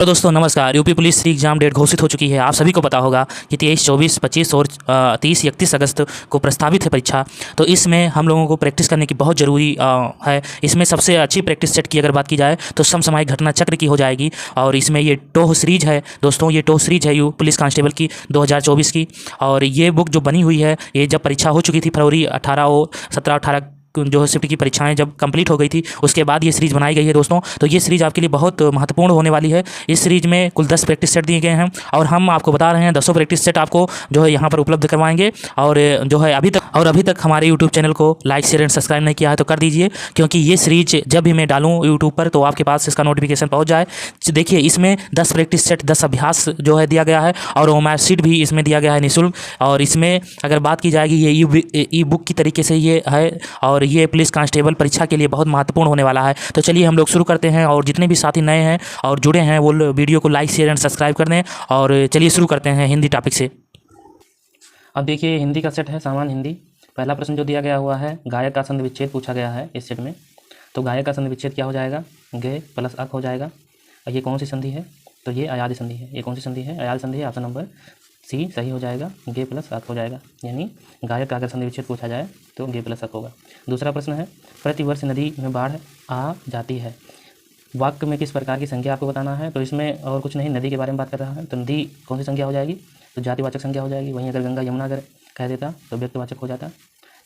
तो दोस्तों नमस्कार। UP police C exam date घोषित हो चुकी है। आप सभी को पता होगा कि 23, 24, 25 और 30, 31 अगस्त को प्रस्तावित है परीक्षा। तो इसमें हम लोगों को प्रैक्टिस करने की बहुत ज़रूरी है। इसमें सबसे अच्छी प्रैक्टिस सेट की अगर बात की जाए तो समसामयिक घटना चक्र की हो जाएगी। और इसमें ये टोह सीरीज है दोस्तों, ये टोह सीरीज है यू पुलिस कांस्टेबल की 2024 की। और ये बुक जो बनी हुई है, ये जब परीक्षा हो चुकी थी फरवरी 18 और 17-18 जो है शिफ्ट की परीक्षाएं जब कंप्लीट हो गई थी, उसके बाद ये सीरीज़ बनाई गई है दोस्तों। तो ये सीरीज़ आपके लिए बहुत महत्वपूर्ण होने वाली है। इस सीरीज़ में कुल 10 प्रैक्टिस सेट दिए गए हैं और हम आपको बता रहे हैं 10 प्रैक्टिस सेट आपको जो है यहाँ पर उपलब्ध करवाएंगे। और जो है अभी तक हमारे यूट्यूब चैनल को लाइक, शेयर एंड सब्सक्राइब नहीं किया है तो कर दीजिए, क्योंकि ये सीरीज जब भी मैं डालूँ यूट्यूब पर तो आपके पास इसका नोटिफिकेशन पहुँच जाए। देखिए, इसमें 10 प्रैक्टिस सेट, 10 अभ्यास जो है दिया गया है और होमवर्क शीट भी इसमें दिया गया है निःशुल्क। और इसमें अगर बात की जाएगी, ये ई बुक की तरीके से ये है और ये पुलिस कांस्टेबल परीक्षा के लिए बहुत महत्वपूर्ण होने वाला है। तो चलिए हम लोग शुरू करते हैं। और जितने भी साथी नए हैं और जुड़े हैं वो वीडियो को लाइक, शेयर एंड सब्सक्राइब कर दें। और चलिए शुरू करते हैं हिंदी टॉपिक से। अब देखिए, हिंदी का सेट है सामान्य हिंदी। पहला प्रश्न जो दिया गया हुआ है, गायक का संधि विच्छेद पूछा गया है इस सेट में। तो गायक का संधि विच्छेद क्या हो जाएगा? गे प्लस अक हो जाएगा। और ये कौन सी संधि है? तो ये अयाद संधि है। ये कौन सी संधि है? अयाद संधि है। ऑप्शन नंबर सी सही हो जाएगा। गे प्लस अक हो जाएगा, यानी गायक का अगर संधि विच्छेद पूछा जाए तो गे प्लस अक होगा। दूसरा प्रश्न है, प्रतिवर्ष नदी में बाढ़ आ जाती है। वाक्य में किस प्रकार की संख्या आपको बताना है। तो इसमें और कुछ नहीं, नदी के बारे में बात कर रहा है। तो नदी कौन सी संख्या हो जाएगी? तो जातिवाचक संख्या हो जाएगी। वहीं अगर गंगा यमुना अगर कह देता तो व्यक्तिवाचक हो जाता।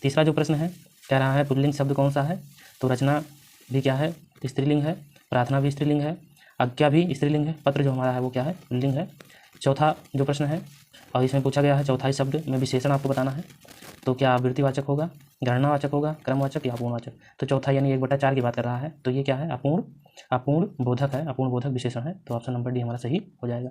तीसरा जो प्रश्न है, कह रहा है पुल्लिंग शब्द कौन सा है। तो रचना भी क्या है? स्त्रीलिंग है। प्रार्थना भी स्त्रीलिंग है। आज्ञा भी स्त्रीलिंग है। पत्र जो हमारा है वो क्या है? पुल्लिंग है। चौथा जो प्रश्न है, और इसमें पूछा गया है चौथाई शब्द में विशेषण आपको बताना है। तो क्या वृत्तिवाचक होगा, गणनावाचक होगा, क्रमवाचक या अपूर्णवाचक। तो चौथा यानी 1/4 की बात कर रहा है। तो ये क्या है? अपूर्ण बोधक है। अपूर्ण बोधक विशेषण है। तो ऑप्शन नंबर डी हमारा सही हो जाएगा।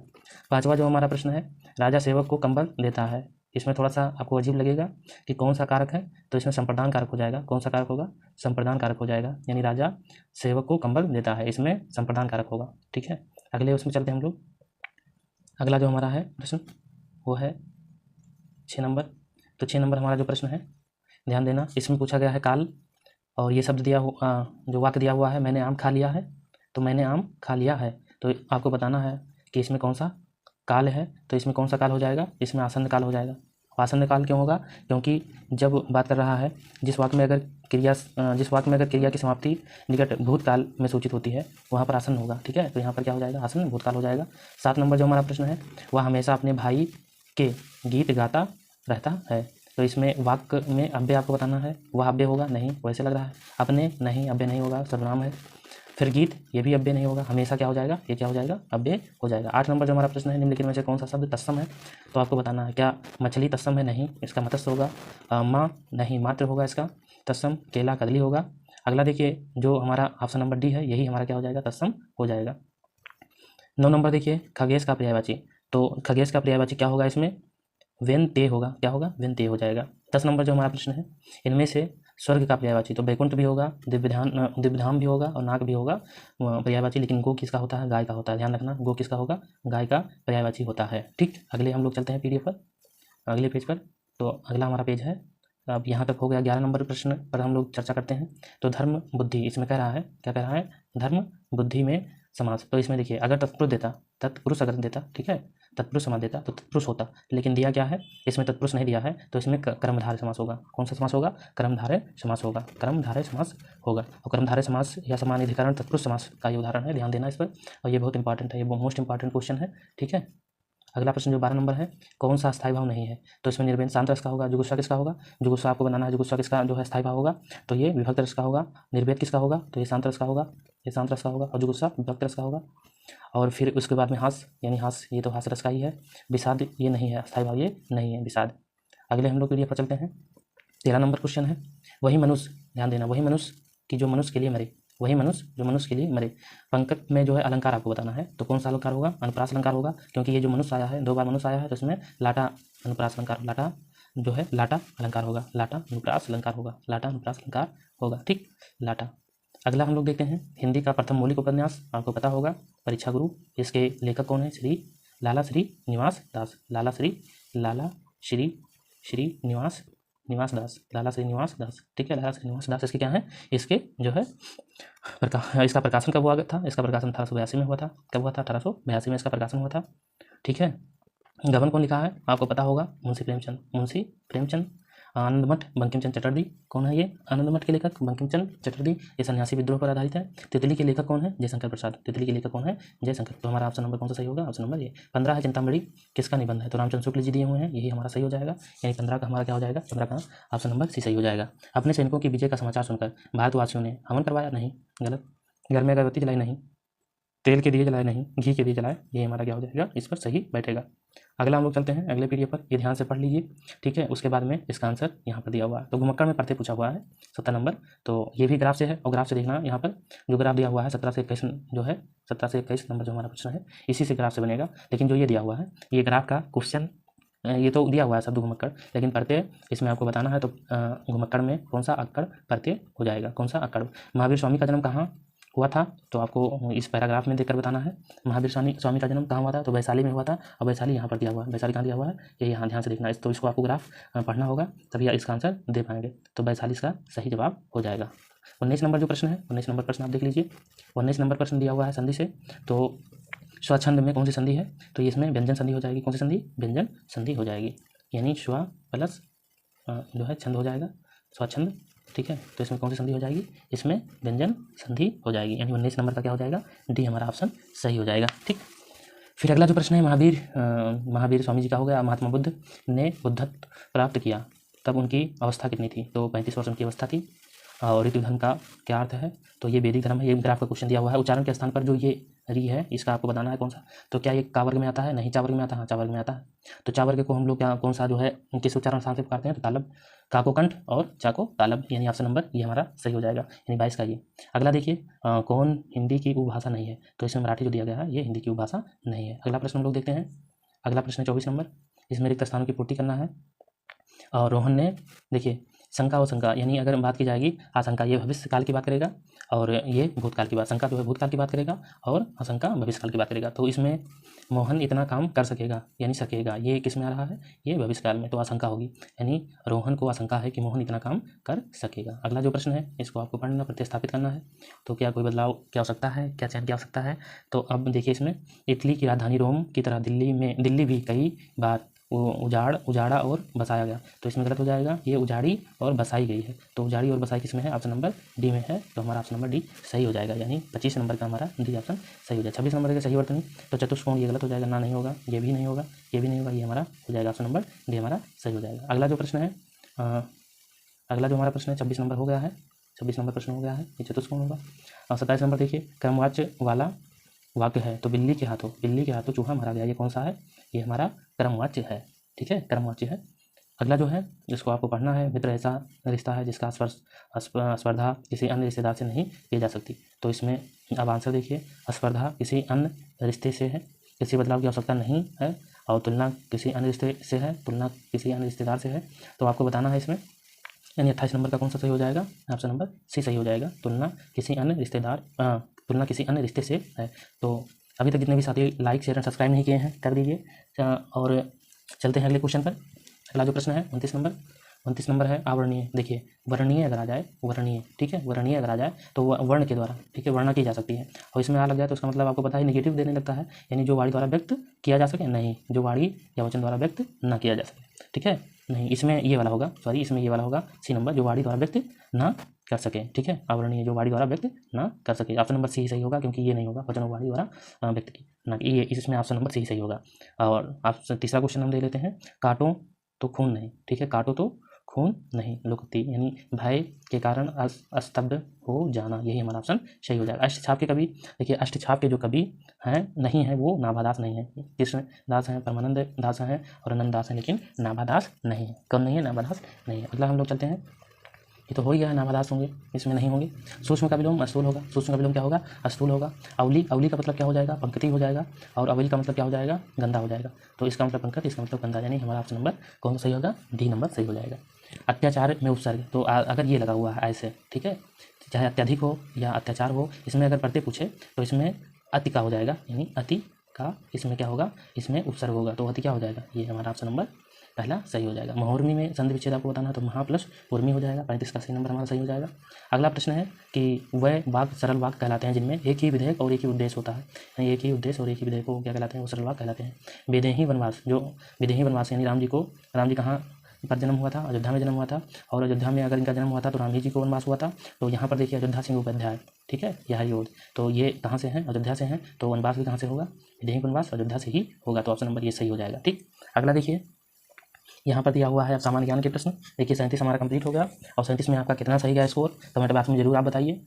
पांचवा जो हमारा प्रश्न है, राजा सेवक को कंबल देता है। इसमें थोड़ा सा आपको अजीब लगेगा कि कौन सा कारक है। तो इसमें संप्रदान कारक हो जाएगा। कौन सा कारक होगा? संप्रदान कारक हो जाएगा, यानी राजा सेवक को कंबल देता है, इसमें संप्रदान कारक होगा। ठीक है, अगले उसमें चलते हैं हम लोग। अगला जो हमारा है प्रश्न वो है 6 नंबर। तो 6 नंबर हमारा जो प्रश्न है, ध्यान देना, इसमें पूछा गया है काल। और ये शब्द दिया हो जो वाक्य दिया हुआ है, मैंने आम खा लिया है। तो मैंने आम खा लिया है, तो आपको बताना है कि इसमें कौन सा काल है। तो इसमें कौन सा काल हो जाएगा? इसमें आसन्न काल हो जाएगा। आसन्न काल क्यों होगा? क्योंकि जब बात कर रहा है जिस वाक्य में अगर क्रिया की समाप्ति निकट भूतकाल में सूचित होती है, वहाँ पर आसन्न होगा। ठीक है, तो यहाँ पर क्या हो जाएगा? आसन्न भूतकाल हो जाएगा। 7 नंबर जो हमारा प्रश्न है, वह हमेशा अपने भाई के गीत गाता रहता है। तो इसमें वाक्य में अव्यय आपको बताना है। वह अव्यय होगा? नहीं, वैसे लग रहा है। अपने नहीं, अव्यय नहीं होगा, सर्वनाम है। फिर गीत, ये भी अव्यय नहीं होगा। हमेशा क्या हो जाएगा? ये क्या हो जाएगा? अव्यय हो जाएगा। 8 नंबर जो हमारा प्रश्न है, निम्नलिखित में से कौन सा शब्द तत्सम है। तो आपको बताना है, क्या मछली तत्सम है? नहीं, इसका मत्स्य होगा। माँ नहीं, मात्र होगा इसका तत्सम। केला कदली होगा। अगला देखिए, जो हमारा ऑप्शन नंबर डी है, यही हमारा क्या हो जाएगा? तत्सम हो जाएगा। 9 नंबर देखिए, खगेश का पर्यायवाची। तो खगेश का पर्यायवाची क्या होगा? इसमें वेन ते होगा। क्या होगा? वेन ते हो जाएगा। 10 नंबर जो हमारा प्रश्न है, इनमें से स्वर्ग का पर्यायवाची। तो बैकुंठ भी होगा, दिव्यधाम भी होगा और नाग भी होगा पर्यायवाची। लेकिन गो किसका होता है? गाय का होता है। ध्यान रखना, गो किसका होगा? गाय का पर्यायवाची होता है। ठीक, अगले हम लोग चलते हैं पीडीएफ पर, अगले पेज पर। तो अगला हमारा पेज है, अब यहाँ तक हो गया। 11 नंबर प्रश्न पर हम लोग चर्चा करते हैं। तो धर्म बुद्धि, इसमें कह रहा है, क्या कह रहा है? धर्म बुद्धि में समास। तो इसमें देखिए, अगर तत्पुरुष देता, तत्पुरुष अगर देता, ठीक है, तत्पुरुष समास देता तो तत्पुरुष होता। लेकिन दिया क्या है? इसमें तत्पुरुष नहीं दिया है, तो इसमें कर्मधारय समास होगा। कौन सा समास होगा? कर्मधारय समास होगा। कर्मधारय समास होगा। और कर्मधारय समास या समानाधिकरण तत्पुरुष समास का ये उदाहरण है। ध्यान देना इस पर, और ये बहुत इंपॉर्टेंट है, ये मोस्ट इंपॉर्टेंट क्वेश्चन है। ठीक है, अगला प्रश्न जो 12 नंबर है, कौन सा स्थायी भाव नहीं है। तो इसमें निर्वेद शांत रस का होगा। जुगुस्सा किसका होगा? जुगुस्सा आपको बनाना है, जुगुस्सा किसका जो है स्थायी भाव होगा। तो ये विभक्त रस का होगा। निर्वेद किसका होगा? तो ये शांत रस का होगा, ये शांत रस का होगा। और जुगुस्सा विभक्त रस का होगा। और फिर उसके बाद में हास, यानी हास, ये तो हास रस का ही है। विषाद ये नहीं है, स्थायी भाव ये नहीं है विषाद। अगले हम लोग पीडीएफ पर चलते हैं। 13 नंबर क्वेश्चन है, वही मनुष्य, ध्यान देना, वही मनुष्य की जो मनुष्य के लिए मरे, वही मनुष्य जो मनुष्य के लिए मरे। पंकज में जो है अलंकार आपको बताना है। तो कौन सा अलंकार होगा? अनुप्रास अलंकार होगा, क्योंकि ये जो मनुष्य आया है, 2 बार मनुष्य आया है, तो इसमें लाटा अनुप्रास अलंकार, लाटा जो है लाटा अलंकार होगा, लाटा अनुप्रास अलंकार होगा, लाटा अनुप्रास अलंकार होगा। ठीक, लाटा। अगला हम लोग देखते हैं, हिंदी का प्रथम मौलिक उपन्यास, आपको पता होगा, परीक्षा गुरु। इसके लेखक कौन है? लाला श्री निवास दास। लाला श्री निवास निवास दास, लाला श्रीनिवास दास, ठीक है, लाला श्रीनिवास दास इसके क्या है, इसके जो है इसका प्रकाशन कब हुआ था, इसका प्रकाशन 1882 में हुआ था। कब हुआ था? 1882 में इसका प्रकाशन हुआ था, ठीक है। गबन कौन लिखा है? आपको पता होगा, मुंशी प्रेमचंद, मुंशी प्रेमचंद। आनंद मठ बंकिम चंद्र चटर्जी, कौन है ये? आनंद मठ के लेखक बंकिम चंद्र चटर्जी। ये सन्यासी विद्रोह पर आधारित है। तितली के लेखक कौन है? जयशंकर प्रसाद। तितली के लेखक कौन है? जयशंकर। तो हमारा ऑप्शन नंबर कौन सा सही होगा? ऑप्शन नंबर ये। 15 है चिंतामणि, किसका निबंध है? तो रामचंद्र शुक्ल जी दिए हुए हैं, यही हमारा सही हो जाएगा। यानी 15 का हमारा क्या हो जाएगा? 15 का ऑप्शन नंबर सी सही हो जाएगा। अपने सैनिकों की विजय का समाचार सुनकर भारतवासियों ने हवन करवाया? नहीं, गलत। घर में अगरबत्ती जलाई? नहीं। तेल के दिए जलाए? नहीं। घी के दिए जलाए? ये हमारा क्या हो जाएगा? इस पर सही बैठेगा। अगला हम लोग चलते हैं अगले पीडीएफ पर, ये ध्यान से पढ़ लीजिए, ठीक है। उसके बाद में इसका आंसर यहाँ पर दिया हुआ है। तो घुमक्कड़ में पढ़ते पूछा हुआ है 17 नंबर। तो ये भी ग्राफ से है, और ग्राफ से देखना यहाँ पर जो ग्राफ दिया हुआ है 17 से 21 जो है, 17 से 21 नंबर जो हमारा प्रश्न है इसी से ग्राफ से बनेगा। लेकिन जो ये दिया हुआ है ये ग्राफ का क्वेश्चन, ये तो दिया हुआ है शब्द घुमक्कड़, लेकिन प्रत्यय इसमें आपको बताना है। तो घुमक्कड़ में कौन सा अक्कड़ प्रत्यय हो जाएगा? कौन सा अक्कड़? महावीर स्वामी का जन्म कहाँ हुआ था? तो आपको इस पैराग्राफ में देखकर बताना है। महावीर स्वामी का जन्म कहाँ हुआ था? तो वैशाली में हुआ था, और वैशाली यहाँ पर दिया हुआ है। वैशाली कहाँ दिया हुआ है? ये यहाँ ध्यान से देखना है। तो इसको आपको ग्राफ पढ़ना होगा, तभी इसका आंसर दे पाएंगे। तो वैशाली इसका सही जवाब हो जाएगा। 19 नंबर जो प्रश्न है, 19 नंबर प्रश्न आप देख लीजिए। 19 नंबर प्रश्न दिया हुआ है संधि से। तो स्वच्छंद में कौन सी संधि है? तो इसमें व्यंजन संधि हो जाएगी। कौन सी संधि? व्यंजन संधि हो जाएगी। यानी स्व प्लस जो है छंद हो जाएगा, स्वच्छंद, ठीक है। तो इसमें कौन सी संधि हो जाएगी? इसमें व्यंजन संधि हो जाएगी। यानी 19 नंबर का क्या हो जाएगा? डी हमारा ऑप्शन सही हो जाएगा, ठीक। फिर अगला जो प्रश्न है महावीर स्वामी जी का हो गया। महात्मा बुद्ध ने बुद्धत्व प्राप्त किया तब उनकी अवस्था कितनी थी? तो 35 वर्ष उनकी अवस्था थी। और ऋतु धर्म का क्या अर्थ है? तो ये वैदिक धर्म है। ये ग्राफ का क्वेश्चन दिया हुआ है। उच्चारण के स्थान पर जो ये री है इसका आपको बताना है कौन सा। तो क्या ये का वर्ग में आता है? नहीं, चा वर्ग में आता है। हाँ, चा वर्ग में आता है। तो चा वर्ग को हम लोग क्या कौन सा जो है किस उच्चारण स्थान से पुकारते हैं? तो तालब, का को कंठ और चा को तालब। यानी ऑप्शन नंबर ये हमारा सही हो जाएगा, यानी 22 का ये। अगला देखिए, कौन हिंदी की उपभाषा नहीं है? तो इसमें मराठी जो दिया गया है ये हिंदी की उपभाषा नहीं है। अगला प्रश्न हम लोग देखते हैं। अगला प्रश्न 24 नंबर। इसमें रिक्त स्थानों की पूर्ति करना है। और रोहन ने, देखिए, शंका और शंका, यानी अगर बात की जाएगी आशंका, ये भविष्य काल की बात करेगा, और ये भूतकाल की बात। शंका जो है भूतकाल की बात करेगा, और आशंका भविष्य काल की बात करेगा। तो इसमें मोहन इतना काम कर सकेगा, यानी सकेगा, ये किस में आ रहा है? ये भविष्य काल में। तो आशंका होगी, यानी रोहन को आशंका है कि मोहन इतना काम कर सकेगा। अगला जो प्रश्न है इसको आपको पढ़ना, प्रतिस्थापित करना है। तो क्या कोई बदलाव क्या हो सकता है? क्या चयन क्या हो सकता है? तो अब देखिए, इसमें इटली की राजधानी रोम की तरह दिल्ली भी कई बार उजाड़ा और बसाया गया। तो इसमें गलत हो जाएगा, ये उजाड़ी और बसाई गई है। तो उजाड़ी और बसाई किस में है? ऑप्शन नंबर डी में है। तो हमारा ऑप्शन नंबर डी सही हो जाएगा, यानी 25 नंबर का हमारा डी ऑप्शन सही हो जाएगा। 26 नंबर का सही वर्तनी, तो चतुष्कोण ये गलत हो जाएगा, ना नहीं होगा, ये भी नहीं होगा, ये भी नहीं होगा, ये हमारा हो जाएगा ऑप्शन नंबर डी हमारा सही हो जाएगा। अगला जो प्रश्न है अगला जो हमारा प्रश्न है 26 नंबर हो गया है। 26 नंबर प्रश्न हो गया है, ये चतुष्कोण होगा। और 27 नंबर देखिए, क्रमवाच्य वाला वाक्य है। तो बिल्ली के हाथों चूहा मारा गया, ये कौन सा है? ये हमारा क्रमवाच्य है, ठीक है, क्रमवाच्य है। अगला जो है जिसको आपको पढ़ना है, मित्र ऐसा रिश्ता है जिसका स्पर्धा किसी अन्य रिश्तेदार से नहीं की जा सकती। तो इसमें अब आंसर देखिए, स्पर्धा किसी अन्य रिश्ते से है, किसी बदलाव की आवश्यकता नहीं है, और तुलना किसी अन्य रिश्ते से है, तुलना किसी अन्य रिश्तेदार से है। तो आपको बताना है इसमें, यानी 28 नंबर का कौन सा सही हो जाएगा? ऑप्शन नंबर सी सही हो जाएगा, तुलना किसी अन्य रिश्ते से है। तो अभी तक जितने भी साथी लाइक शेयर एंड सब्सक्राइब नहीं किए हैं कर दीजिए। और चलते हैं अगले क्वेश्चन पर। अगला जो प्रश्न है 29 नंबर है अवर्णीय। देखिए, वर्णीय अगर आ जाए, वर्णीय, ठीक है, वर्णीय अगर आ जाए तो वर्ण के द्वारा, ठीक है, वर्णना की जा सकती है। और इसमें आ लग जाए तो उसका मतलब आपको पता है नेगेटिव देने लगता है, यानी जो वाणी द्वारा व्यक्त किया जा सके, नहीं, जो वाणी या वचन द्वारा व्यक्त ना किया जा सके, ठीक है, नहीं, इसमें ये वाला होगा, सॉरी, इसमें ये वाला होगा सी नंबर, जो वाणी द्वारा व्यक्त ना कर सके, ठीक है, अवर्णीय जो वाणी द्वारा व्यक्त ना कर सके। ऑप्शन नंबर सी सही होगा, क्योंकि ये नहीं होगा, वचन वाणी द्वारा व्यक्त की ना, ये इसमें ऑप्शन नंबर सी सही होगा। और आप तीसरा क्वेश्चन हम दे लेते हैं, काटो तो खून नहीं, ठीक है, काटो तो खून नहीं, लुकती, यानी भय के कारण स्तब्ध हो जाना, यही हमारा ऑप्शन सही हो जाएगा। अष्टछाप के कवि, देखिए, अष्टछाप के जो कवि हैं नहीं है वो नाभादास नहीं है, कृष्ण दास हैं, परमानंद दास हैं और आनंद दास हैं, लेकिन नाभादास नहीं है। कौन नहीं है? नाभादास नहीं है। अगला हम लोग चलते हैं, ये तो हो ही गया है, नाभादास होंगे, इसमें नहीं होंगे। सूक्ष्म का विलोम अस्थूल होगा, सूक्ष्म का विलोम क्या होगा? अस्थूल होगा। अवली का मतलब क्या हो जाएगा? पंक्ति हो जाएगा, और अवली का मतलब क्या हो जाएगा? गंदा हो जाएगा। तो इसका मतलब पंक्ति, इसका मतलब गंदा, यानी हमारा ऑप्शन नंबर कौन सा सही होगा? डी नंबर सही हो जाएगा। अत्याचार में उपसर्ग, तो अगर ये लगा हुआ है ऐसे, ठीक है, चाहे अत्यधिक हो या अत्याचार हो, इसमें अगर पढ़ते पूछे तो इसमें अति का हो जाएगा, यानी अति का इसमें क्या होगा? इसमें उपसर्ग होगा, तो अति क्या हो जाएगा? ये हमारा ऑप्शन नंबर पहला सही हो जाएगा। महोर्मी में संधि विच्छेद आपको बताना है तो महा प्लस उर्मी हो जाएगा, 35 का सही नंबर हमारा सही हो जाएगा। अगला प्रश्न है कि वह वाक्य सरल वाक्य कहलाते हैं जिनमें एक ही विधेयक और एक ही उद्देश्य होता है, यानी एक ही उद्देश्य और एक ही विधेयक को क्या कहलाते हैं, वो सरल वाक्य कहलाते हैं। विदेही वनवास, जो विदेही वनवास यानी राम जी कहाँ पर जन्म हुआ था, अयोध्या में जन्म हुआ था, और अयोध्या में अगर इनका जन्म हुआ था तो राम जी को वनवास हुआ था। तो यहाँ पर देखिए अयोध्या सिंह उपाध्याय, ठीक है, यह योद्ध, तो ये कहाँ से हैं, अयोध्या से हैं, तो वनवास भी कहाँ से होगा, विदेही वनवास अयोध्या से ही होगा, तो ऑप्शन नंबर ये सही हो जाएगा। ठीक, अगला देखिए यहाँ पर दिया हुआ है सामान्य ज्ञान के प्रश्न। देखिए 37 हमारा कंप्लीट हो गया, और 37 में आपका कितना सही गया स्कोर, कमेंट बॉक्स में जरूर आप बताइए।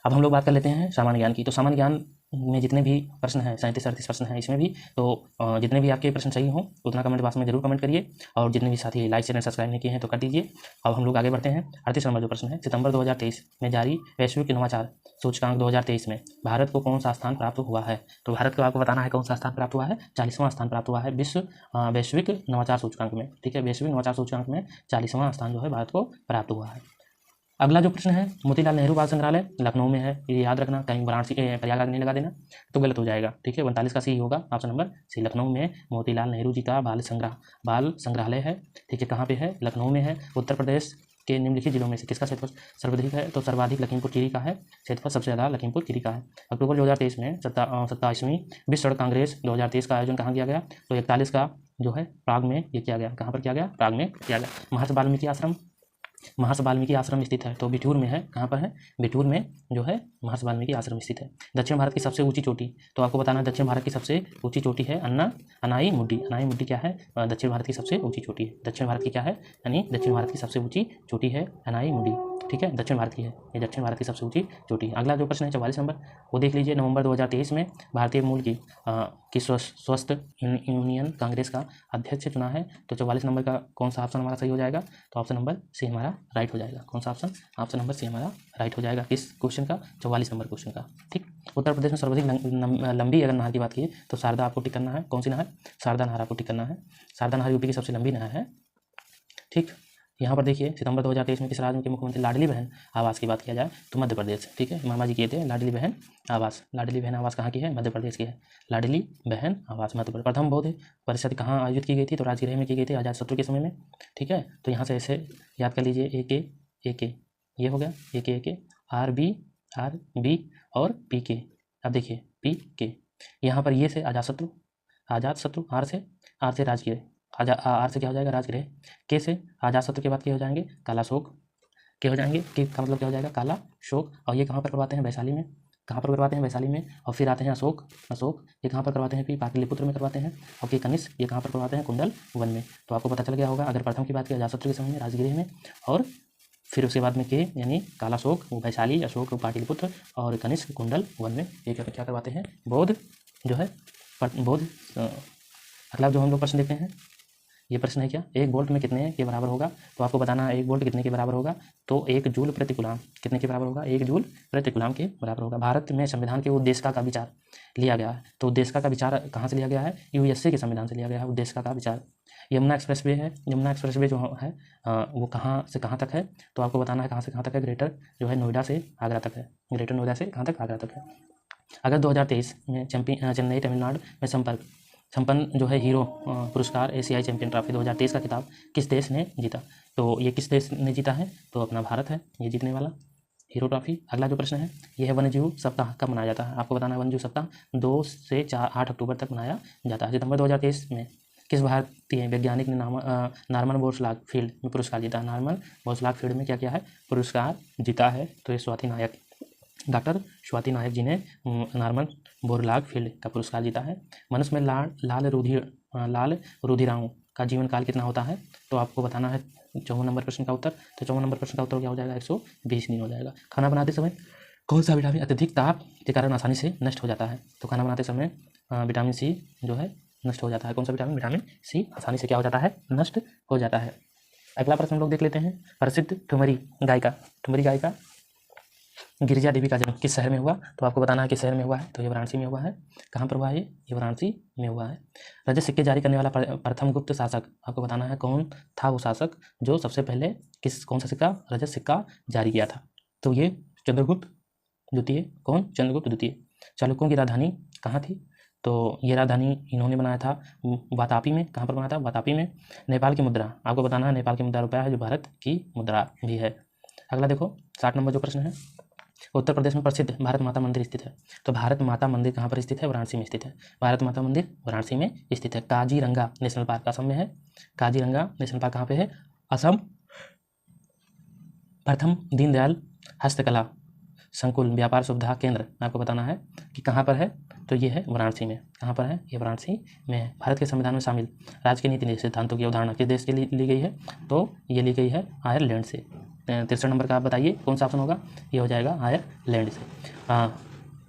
अब हम लोग बात कर लेते हैं सामान्य ज्ञान की। तो सामान्य ज्ञान में जितने भी प्रश्न हैं, 37-38 प्रश्न हैं इसमें भी, तो जितने भी आपके प्रश्न सही हों उतना कमेंट बॉक्स में जरूर कमेंट करिए, और जितने भी साथी लाइक चैनल सब्सक्राइब नहीं किए हैं तो कर दीजिए। अब हम लोग आगे बढ़ते हैं। 38 नंबर जो प्रश्न है, सितंबर 2023 में जारी वैश्विक नवाचार सूचकांक 2023 में भारत को कौन सा स्थान प्राप्त हुआ है। तो भारत को आपको बताना है कौन सा स्थान प्राप्त हुआ है, 40वां स्थान प्राप्त हुआ है विश्व वैश्विक नवाचार सूचकांक में। ठीक है, वैश्विक नवाचार सूचकांक में 40वां स्थान जो है भारत को प्राप्त हुआ है। अगला जो प्रश्न है, मोतीलाल नेहरू बाल संग्रहालय लखनऊ में है, ये याद रखना, कहीं वाराणसी प्रयागराज नहीं लगा देना तो गलत हो जाएगा। ठीक है, 39 का सही होगा ऑप्शन नंबर सी, लखनऊ में मोतीलाल नेहरू जी का बाल संग्रहालय है। ठीक है, कहाँ पे है, लखनऊ में है। उत्तर प्रदेश के निम्नलिखित जिलों में से किसका क्षेत्रफल सर्वाधिक है, तो सर्वाधिक लखीमपुर खीरी का है, क्षेत्रफल सबसे ज़्यादा लखीमपुर खीरी का है। अक्टूबर 2023 में 27वीं विश्व सड़क कांग्रेस 2023 का आयोजन कहाँ किया गया, तो 41 का जो है प्राग में ये किया गया। कहाँ पर किया गया, प्राग में किया गया। महर्षि वाल्मीकि आश्रम स्थित है, तो बिठूर में है। कहाँ पर है, बिठूर में जो है महर्षि वाल्मीकि आश्रम स्थित है। दक्षिण भारत की सबसे ऊंची चोटी, तो आपको बताना है दक्षिण भारत की सबसे ऊंची चोटी है अनाई मुड्डी। अनाई मुड्डी क्या है, दक्षिण भारत की सबसे ऊंची चोटी है। दक्षिण भारत की क्या है, यानी दक्षिण भारत की सबसे ऊंची चोटी है अनाई मुड्डी। ठीक है, दक्षिण भारत की है, ये दक्षिण भारत की सबसे ऊंची चोटी है। अगला जो प्रश्न है 44 नंबर, वो देख लीजिए। नवंबर 2023 में भारतीय मूल की स्वस्थ यूनियन कांग्रेस का अध्यक्ष चुना है, तो 44 नंबर का कौन सा ऑप्शन हमारा सही हो जाएगा, तो ऑप्शन नंबर सी हमारा राइट हो जाएगा। कौन सा ऑप्शन, ऑप्शन नंबर सी हमारा राइट हो जाएगा। किस क्वेश्चन का, 44 नंबर क्वेश्चन का। ठीक, उत्तर प्रदेश में सर्वाधिक लंबी अगर नहर की बात की तो शारदा आपको टिक करना है। कौन सी नहर, शारदा नहर आपको टिक करना है। शारदा नहर यूपी की सबसे लंबी नहर है। ठीक, यहाँ पर देखिए सितंबर 2023 में किस राज्य के मुख्यमंत्री लाडली बहन आवास की बात किया जाए तो मध्य प्रदेश। ठीक है, मामा जी किए थे लाडली बहन आवास। लाडली बहन आवास कहाँ की है, मध्य प्रदेश की है। लाडली बहन आवास मध्य प्रदेश। प्रथम बौद्ध परिषद कहाँ आयोजित की गई थी, तो राजगृह में की गई थी अजातशत्रु के समय में। ठीक है, तो यहाँ से ऐसे याद कर लीजिए, ए के ये हो गया, ए के आर बी और पी के। अब देखिए पी के, यहाँ पर ये से अजातशत्रु आर से राजगृह, आर से क्या हो जाएगा, राजगृह। के से अजातशत्रु के बाद क्या हो जाएंगे, कालाशोक के हो जाएंगे। के का मतलब क्या हो जाएगा, काला शोक। और ये कहाँ पर करवाते हैं, वैशाली में। कहाँ पर करवाते हैं, वैशाली में। और फिर आते हैं अशोक ये कहाँ पर करवाते हैं, फिर पाटलिपुत्र में करवाते हैं। और के कनिष्क ये कहाँ पर करवाते हैं, कुंडल वन में। तो आपको पता चल गया होगा, अगर प्रथम की बात की अजातशत्रु के समय में राजगृह में, और फिर उसके बाद में के यानी कालाशोक वैशाली, अशोक पाटलिपुत्र, और कनिष्क कुंडल वन में ये क्या करवाते हैं, बौद्ध जो है बौद्ध। अगला जो हम लोग प्रश्न देखते हैं, ये प्रश्न है क्या, 1 वोल्ट में कितने के बराबर होगा, तो आपको बताना है 1 वोल्ट कितने के बराबर होगा, तो 1 जूल प्रति कूलाम कितने के बराबर होगा, 1 जूल प्रति कूलाम के बराबर होगा। भारत में संविधान के उद्देशिका का विचार लिया गया है, तो उद्देशिका का विचार कहाँ से लिया गया है, यूएसए के संविधान से लिया गया है उद्देशिका का विचार। यमुना एक्सप्रेसवे है, यमुना एक्सप्रेसवे जो है वो कहाँ से कहाँ तक है, तो आपको बताना है कहाँ से कहाँ तक है, ग्रेटर जो है नोएडा से आगरा तक है, ग्रेटर नोएडा से कहाँ तक, आगरा तक है। अगर 2023 में चेन्नई तमिलनाडु में संपन्न जो है हीरो पुरस्कार एशियाई चैंपियन ट्रॉफी 2023 का खिताब किस देश ने जीता, तो ये किस देश ने जीता है, तो अपना भारत है ये जीतने वाला हीरो ट्रॉफी। अगला जो प्रश्न है, ये है वन्यजीव सप्ताह कब मनाया जाता है, आपको बताना है वन्यजीव सप्ताह 2 से 8 अक्टूबर तक मनाया जाता है। सितंबर 2023 में किस भारतीय वैज्ञानिक ने नॉर्मन बोरलॉग फील्ड में पुरस्कार जीता, नॉर्मन बोरलॉग फील्ड में क्या किया है, पुरस्कार जीता है, तो ये स्वाति नायक, डॉक्टर स्वाति नायक जी ने नॉर्मन बोरलॉग फील्ड का पुरस्कार जीता है। मनुष्य में लाल रुधिराणु का जीवन काल कितना होता है, तो आपको बताना है 54 नंबर प्रश्न का उत्तर। तो 54 नंबर प्रश्न का उत्तर क्या हो जाएगा, 120 दिन हो जाएगा। खाना बनाते समय कौन सा विटामिन अत्यधिक ताप के कारण आसानी से नष्ट हो जाता है, तो खाना बनाते समय विटामिन सी जो है नष्ट हो जाता है। कौन सा विटामिन, विटामिन सी आसानी से क्या हो जाता है, नष्ट हो जाता है। अगला प्रश्न हम लोग देख लेते हैं, प्रसिद्ध ठुमरी गायिका गिरिजा देवी का जन्म किस शहर में हुआ, तो आपको बताना है किस शहर में हुआ है, तो ये वाराणसी में हुआ है। कहाँ पर हुआ है, ये वाराणसी में हुआ है। रजत सिक्के जारी करने वाला प्रथम गुप्त शासक, आपको बताना है कौन था वो शासक जो सबसे पहले कौन सा सिक्का, रजत सिक्का जारी किया था, तो ये चंद्रगुप्त द्वितीय। कौन, चंद्रगुप्त द्वितीय। चालुक्यों की राजधानी कहाँ थी, तो ये राजधानी इन्होंने बनाया था वातापी में। कहाँ पर बनाया था? वातापी में। नेपाल की मुद्रा आपको बताना है, नेपाल की मुद्रा रुपया है जो भारत की मुद्रा भी है। अगला देखो 60 नंबर जो प्रश्न है, उत्तर प्रदेश में प्रसिद्ध भारत माता मंदिर स्थित है। तो भारत माता मंदिर कहाँ पर स्थित है? वाराणसी में स्थित है। भारत माता मंदिर वाराणसी में स्थित है। काजीरंगा नेशनल पार्क असम में है। काजीरंगा नेशनल पार्क कहाँ पे है? असम। प्रथम दीनदयाल हस्तकला संकुल व्यापार सुविधा केंद्र आपको बताना है कि कहाँ पर है, तो ये है वाराणसी में। कहाँ पर है? ये वाराणसी में है। भारत के संविधान में शामिल राज्य के नीति सिद्धांतों की अवधारणा किस देश के लिए ली गई है? तो ये ली गई है आयरलैंड से। 63 नंबर का आप बताइए कौन सा ऑप्शन होगा? ये हो जाएगा आयरलैंड से।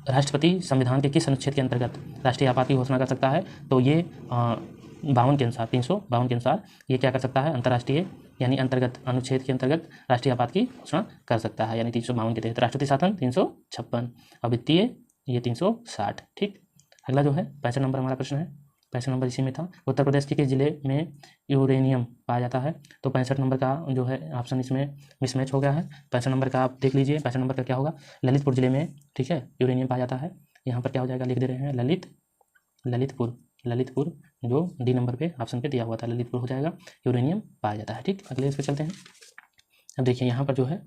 राष्ट्रपति संविधान के किस अनुच्छेद के अंतर्गत राष्ट्रीय आपात की घोषणा कर सकता है? तो ये 52 के अनुसार, 352 के अनुसार ये क्या कर सकता है? अंतर्राष्ट्रीय यानी अंतर्गत अनुच्छेद के अंतर्गत राष्ट्रीय आपात की घोषणा कर सकता है, यानी 352 के तहत। राष्ट्रपति शासन 356 और वित्तीय ये 360। ठीक, अगला जो है 65 नंबर हमारा प्रश्न है। 65 नंबर इसी में था। उत्तर प्रदेश के किस जिले में यूरेनियम पाया जाता है? तो 65 नंबर का जो है ऑप्शन इसमें मिसमैच हो गया है। 65 नंबर का आप देख लीजिए। 65 नंबर का क्या होगा? ललितपुर जिले में, ठीक है, यूरेनियम पाया जाता है। यहाँ पर क्या हो जाएगा? लिख दे रहे हैं ललितपुर जो डी नंबर पे ऑप्शन पे दिया हुआ था, ललितपुर हो जाएगा। यूरेनियम पाया जाता है। ठीक, अगले इस पे चलते हैं। अब देखिए यहाँ पर जो है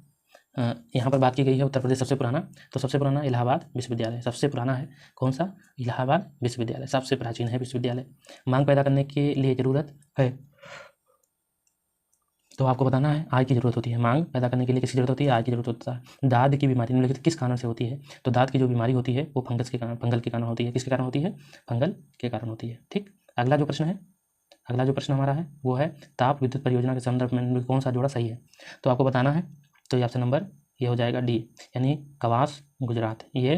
यहाँ पर बात की गई है उत्तर प्रदेश सबसे पुराना। तो सबसे पुराना इलाहाबाद विश्वविद्यालय सबसे पुराना है। कौन सा? इलाहाबाद विश्वविद्यालय सबसे प्राचीन है विश्वविद्यालय। मांग पैदा करने के लिए जरूरत है, तो आपको बताना है आय की जरूरत होती है। मांग पैदा करने के लिए किसकी जरूरत होती है? आय की जरूरत होता है। दाद की बीमारी निम्नलिखित किस कारण से होती है? तो दाद की जो बीमारी होती है वो फंगल के कारण होती है। किसके कारण होती है? फंगल के कारण होती है। ठीक, अगला जो प्रश्न है, अगला जो प्रश्न हमारा है वो है ताप विद्युत परियोजना के संदर्भ में कौन सा जोड़ा सही है? तो आपको बताना है। तो ये ऑप्शन नंबर ये हो जाएगा डी, यानी कवास गुजरात, ये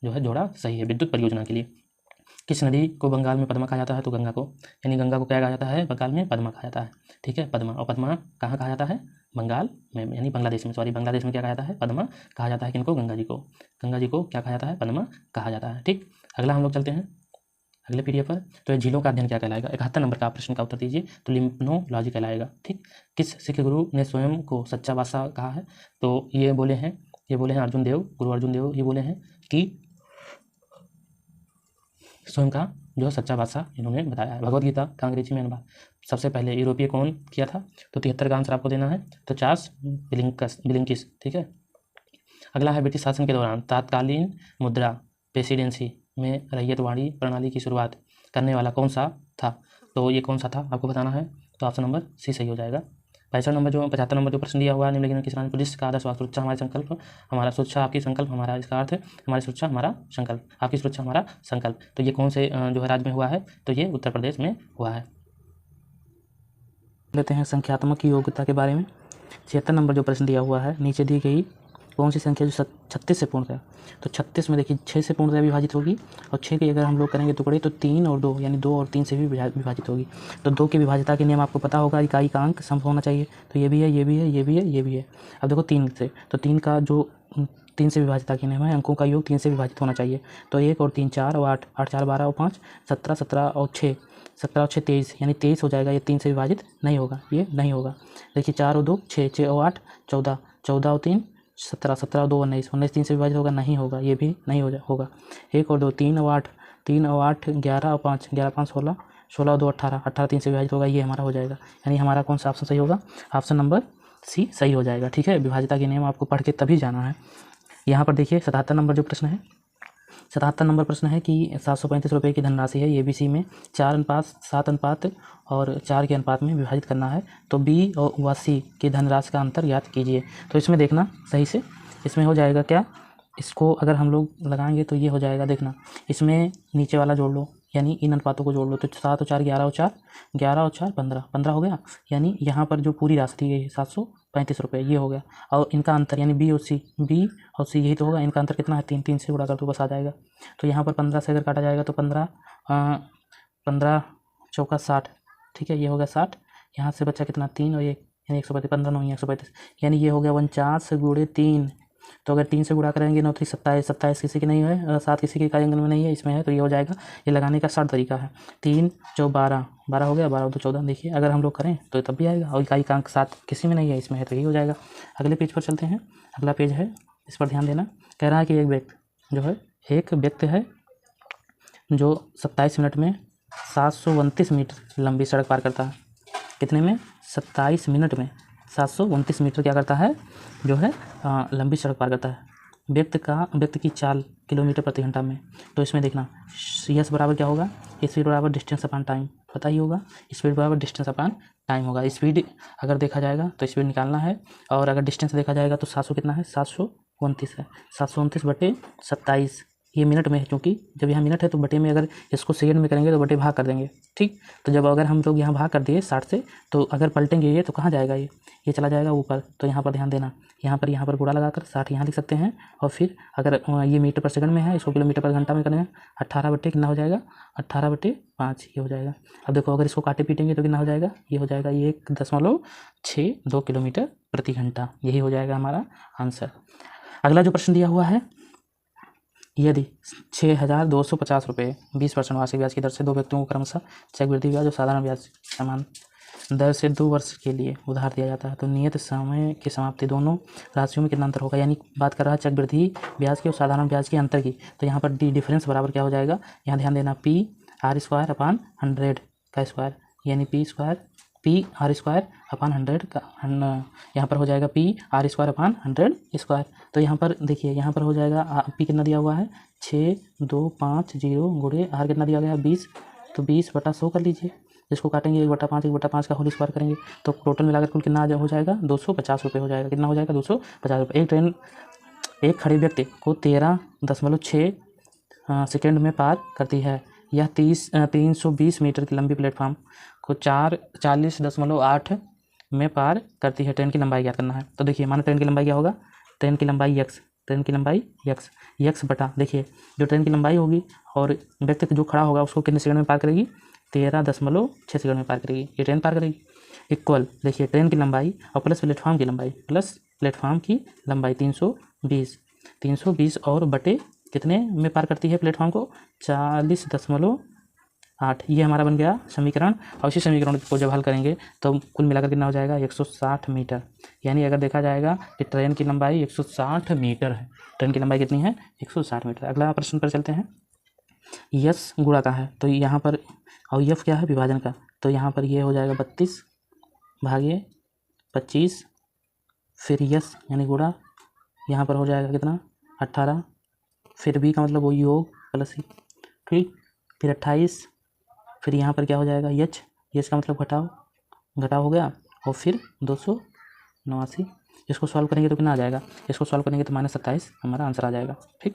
जो है जोड़ा सही है विद्युत परियोजना के लिए। किस नदी को बंगाल में पद्मा कहा जाता है? तो गंगा को, यानी गंगा को क्या कहा जाता है? बंगाल में पद्मा कहा जाता है। ठीक है, पद्मा। और पद्मा कहाँ कहा जाता है? बंगाल में, यानी बांग्लादेश में, सॉरी बांग्लादेश में क्या कहा जाता है? पद्मा कहा जाता है। किनको? गंगा जी को। गंगा जी को क्या कहा जाता है? पद्मा कहा जाता है। ठीक, अगला हम लोग चलते हैं अगले पीडीएफ पर। तो ये झीलों का अध्ययन क्या कहलाएगा? 71 नंबर का प्रश्न का उत्तर दीजिए। तो लिम्फनोलॉजी कहलाएगा। ठीक, किस सिख गुरु ने स्वयं को सच्चा बादशाह कहा है? तो ये बोले हैं अर्जुन देव, गुरु अर्जुन देव ये बोले हैं कि स्वयं का जो सच्चा बादशाह इन्होंने बताया है। भगवत गीता का अंग्रेजी में अनुवाद सबसे पहले यूरोपीय कौन किया था? तो 73 का आंसर आपको देना है। तो चार्ल्स बिलिंकिस। ठीक है, अगला है ब्रिटिश शासन के दौरान तत्कालीन मुद्रा प्रेसिडेंसी में रैयतवाड़ी प्रणाली की शुरुआत करने वाला कौन सा था? तो ये कौन सा था आपको बताना है। तो ऑप्शन नंबर सी सही हो जाएगा। 75 नंबर जो प्रश्न दिया हुआ है, निम्नलिखित किसान पुलिस का आदर्श वाक्य? सुरक्षा हमारे संकल्प, हमारा सुरक्षा आपकी संकल्प, हमारा इसका अर्थ है हमारी सुरक्षा हमारा संकल्प, आपकी सुरक्षा हमारा संकल्प। तो ये कौन से जो है राज्य में हुआ है? तो ये उत्तर प्रदेश में हुआ है। लेते हैं संख्यात्मक योग्यता के बारे में। 76 नंबर जो प्रश्न दिया हुआ है, नीचे दी गई कौन सी संख्या जो 36 से पूर्णतः? तो 36 में देखिए 6 से पूर्णतः विभाजित होगी, और 6 की अगर हम लोग करेंगे टुकड़े तो 3 और 2 यानी 2 और 3 से भी विभाजित होगी। तो 2 की विभाज्यता के नियम आपको पता होगा, इकाई का अंक सम होना चाहिए। तो ये भी है, ये भी है, ये भी है, ये भी है। अब देखो 3 से, तो 3 का जो 3 से विभाज्यता के नियम है, अंकों का योग 3 से विभाजित होना चाहिए। तो 1 और 3 4 और 8, 8 4 12 और 5 17, 17 और 6 23, यानी 23 हो जाएगा। ये 3 से विभाजित नहीं होगा, ये नहीं होगा। देखिए 4 और 2 6, 6 और 8 14, 14 और 3 17, 17 और 2 19, 19 3 से विभाजित होगा, नहीं होगा, ये भी नहीं होगा। 1 और 2 3 और 8, 3 और 8 11 और 5, 11 5 16, 16 और 2 18, 18 3 से विभाजित होगा, ये हमारा हो जाएगा। यानी हमारा कौन सा ऑप्शन सही होगा? ऑप्शन नंबर सी सही हो जाएगा। ठीक है, विभाज्यता के नियम आपको पढ़ के तभी जाना है। यहाँ पर देखिए 77 नंबर जो प्रश्न है, 77 नंबर प्रश्न है कि 735 रुपये की धनराशि है ABC में 4:7 और 4 के अनुपात में विभाजित करना है। तो B व C की धनराशि का अंतर ज्ञात कीजिए। तो इसमें देखना सही से, इसमें हो जाएगा क्या, इसको अगर हम लोग लगाएंगे तो ये हो जाएगा, देखना इसमें नीचे वाला जोड़ लो, यानी इन अनुपातों को जोड़ लो। तो 7 और 4 11 और 4 11 और 4 15, 15 हो गया। यानी यहाँ पर जो पूरी राशि दी गई है 735 रुपये, ये हो गया। और इनका अंतर यानी B और C यही तो होगा। इनका अंतर कितना है? 3, 3 से गुणा कर तो बस आ जाएगा। तो यहाँ पर 15 से अगर काटा जाएगा तो 15 चौका 60, ठीक है, ये हो गया 60। यहाँ से बचा कितना? 3 और 1 यानी 135, 15 9 135, यानी ये हो गया 49 × 3। तो अगर 3 से गुणा करेंगे 9 3 27, 27 किसी की नहीं है, 7 किसी के कार्यांगन में नहीं है, इसमें है, तो ये हो जाएगा। ये लगाने का 60 तरीका है। 3 4 12, 12 हो गया, 12 2 14। देखिए अगर हम लोग करें तो तब भी आएगा, और इकाई का अंक 7 किसी में नहीं है, इसमें है, तो यही हो जाएगा। अगले पेज पर चलते हैं। अगला पेज है, इस पर ध्यान देना। कह रहा है कि एक व्यक्ति है जो 27 मिनट में 729 मीटर लंबी सड़क पार करता है। कितने में? 27 मिनट में 729 मीटर क्या करता है, जो है लंबी सड़क पार करता है। व्यक्ति की चाल किलोमीटर प्रति घंटा में। तो इसमें देखना यस बराबर क्या होगा, स्पीड बराबर डिस्टेंस अपॉन टाइम, पता ही होगा। स्पीड बराबर डिस्टेंस अपॉन टाइम होगा। स्पीड अगर देखा जाएगा तो स्पीड निकालना है, और अगर डिस्टेंस देखा जाएगा तो 700 कितना है, 729 है। 729/27, ये मिनट में है, क्योंकि जब यहाँ मिनट है तो बटे में, अगर इसको सेकंड में करेंगे तो बटे भाग कर देंगे, ठीक। तो जब अगर हम लोग यहाँ भाग कर दिए 60 से, तो अगर पलटेंगे ये तो कहाँ जाएगा, ये चला जाएगा ऊपर। तो यहाँ पर ध्यान देना, यहाँ पर गुणा लगाकर 60 यहाँ लिख सकते हैं, और फिर अगर ये मीटर पर सेकंड में है, इसको किलोमीटर पर घंटा में करेंगे, 18 बटे कितना हो जाएगा, 18/5 ये हो जाएगा। अब देखो अगर इसको काटे पीटेंगे तो कितना हो जाएगा, ये हो जाएगा 1.62 किलोमीटर प्रति घंटा। यही हो जाएगा हमारा आंसर। अगला जो प्रश्न दिया हुआ है, यदि 6,250 रुपये 20% वार्षिक ब्याज की दर से दो व्यक्तियों को क्रमशः चक्रवृद्धि ब्याज और साधारण ब्याज समान दर से 2 वर्ष के लिए उधार दिया जाता है, तो नियत समय की समाप्ति दोनों राशियों में कितना अंतर होगा। यानी बात कर रहा है चक्रवृद्धि ब्याज की और साधारण ब्याज के अंतर की। तो यहाँ पर डिफरेंस बराबर क्या हो जाएगा, यहाँ ध्यान देना, PR² 100 का स्क्वायर, यानी PR² 100 का यहाँ पर हो जाएगा PR² 100 स्क्वायर। तो यहाँ पर देखिए, यहाँ पर हो जाएगा P कितना दिया हुआ है, 6250 गुणे R कितना दिया गया है, 20। तो 20/100 कर लीजिए, जिसको काटेंगे 1/5 का होल स्क्वायर करेंगे, तो टोटल मिलाकर कुल कितना हो जाएगा, 250 रुपये हो जाएगा। कितना हो जाएगा, 250 रुपये। एक खड़ी व्यक्ति को 13.6 सेकेंड में पार करती है। यह 320 मीटर की लंबी प्लेटफॉर्म को 40.8 में पार करती है। ट्रेन की लंबाई ज्ञात करना है। तो देखिए, माना ट्रेन की लंबाई क्या होगा, ट्रेन की लंबाई x बटा, देखिए जो ट्रेन की लंबाई होगी और व्यक्ति जो खड़ा होगा उसको कितने सेकंड में पार करेगी, 13.6 सेकंड में पार करेगी, ये ट्रेन पार करेगी। इक्वल, देखिए ट्रेन की लंबाई और प्लस प्लेटफॉर्म की लंबाई 320 और बटे कितने में पार करती है प्लेटफॉर्म को, 40.8। ये हमारा बन गया समीकरण। और इसी समीकरण को जब हल करेंगे तो कुल मिलाकर कितना हो जाएगा, 160 मीटर। यानी अगर देखा जाएगा कि ट्रेन की लंबाई 160 मीटर है। ट्रेन की लंबाई कितनी है, 160 मीटर। अगला प्रश्न पर चलते हैं। यस गुणा का है, तो यहाँ पर, और यफ क्या है, विभाजन का। तो यहाँ पर ये हो जाएगा 32/25, फिर यस यानी गुणा, यहाँ पर हो जाएगा कितना, 18, फिर बी का मतलब वो योग प्लस ही, ठीक, फिर 28, फिर यहाँ पर क्या हो जाएगा, यच का मतलब घटाव हो गया, और फिर 289। इसको सॉल्व करेंगे तो कितना आ जाएगा, इसको सॉल्व करेंगे तो -27 हमारा आंसर आ जाएगा, ठीक।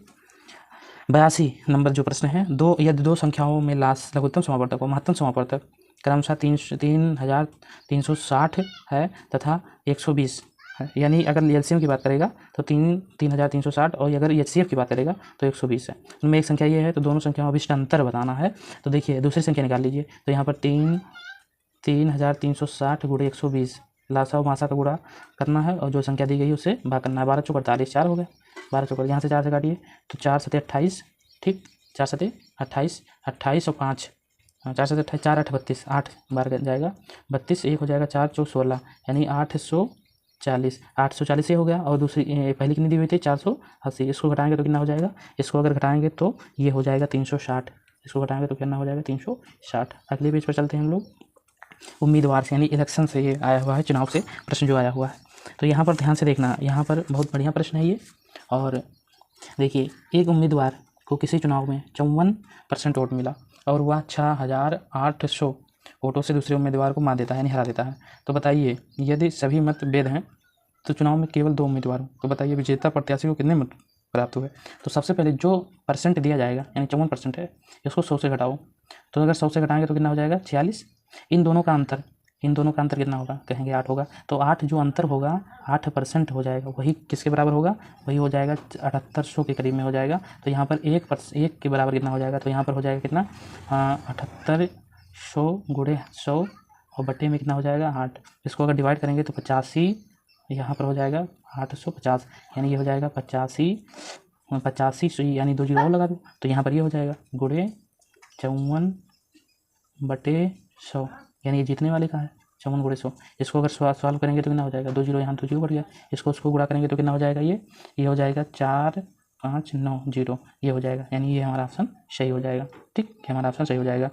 82 नंबर जो प्रश्न है, यदि दो संख्याओं में लास्ट लघुत्तम समापवर्तक और महत्तम समापवर्तक क्रमशः 3,360 है तथा 120 है, यानी अगर एलसीएम की बात करेगा तो 3,360, और अगर एचसीएफ की बात करेगा तो 120 है। उनमें एक संख्या ये है, तो दोनों संख्याओं में अभिष्ट अंतर बताना है। तो देखिए दूसरी संख्या निकाल लीजिए। तो यहाँ पर 3,360 गुणे 120, लासा और मासा का गुणा करना है, और जो संख्या दी गई है उससे भाग करना है। 12 चौक 48, 4 हो गए, 12 चौक यहाँ से 4 से काटिए तो 4 सते 28, ठीक, 4 सते 28, 28 और 5, 4 सते 28, 4 8 32, 8 बार जाएगा 32, 1 हो जाएगा 4 चौक 16, यानी 840 ये हो गया। और दूसरी पहली कितनी दी हुई थी, 480, इसको घटाएंगे तो कितना हो जाएगा, इसको अगर घटाएंगे तो ये हो जाएगा 360, इसको घटाएंगे तो कितना हो जाएगा 360। अगले पेज पर चलते हैं हम लोग। उम्मीदवार से यानी इलेक्शन से ये आया हुआ है, चुनाव से प्रश्न जो आया हुआ है। तो यहाँ पर ध्यान से देखना, यहाँ पर बहुत बढ़िया प्रश्न है ये। और देखिए, एक उम्मीदवार को किसी चुनाव में 54% वोट मिला और वह 6,800 वोटों से दूसरे उम्मीदवार को मार देता है, यानी हरा देता है। तो बताइए, यदि सभी मत भेद हैं तो चुनाव में केवल 2 उम्मीदवार हो, तो बताइए विजेता प्रत्याशी को कितने मत प्राप्त हुए। तो सबसे पहले जो परसेंट दिया जाएगा, यानी 54% है, इसको 100 से घटाओ। तो अगर 100 से घटाएंगे तो कितना हो जाएगा, 46। इन दोनों का अंतर कितना होगा, कहेंगे 8 होगा। तो 8 जो अंतर होगा 8% हो जाएगा, वही किसके बराबर होगा, वही हो जाएगा 7800 के करीब में हो जाएगा। तो यहाँ पर 1 के बराबर कितना हो जाएगा, तो यहाँ पर हो जाएगा कितना, 7800 गुणे 100 और बटे में कितना हो जाएगा 8। इसको अगर डिवाइड करेंगे तो 85, यहाँ पर हो जाएगा 850, यानी ये हो जाएगा 85 यानी 2 जीरो और लगा दो, तो यहाँ पर ये हो जाएगा गुणे 54/100, यानी ये जीतने वाले का है 54 गुणे 100। इसको अगर सॉल्व करेंगे तो कितना हो जाएगा, 2 जीरो यहाँ 2 जीरो बढ़ गया, इसको उसको गुणा करेंगे तो कितना हो जाएगा, ये हो जाएगा 4 590 ये हो जाएगा, यानी ये हमारा ऑप्शन सही हो जाएगा। ठीक, ये हमारा ऑप्शन सही हो जाएगा,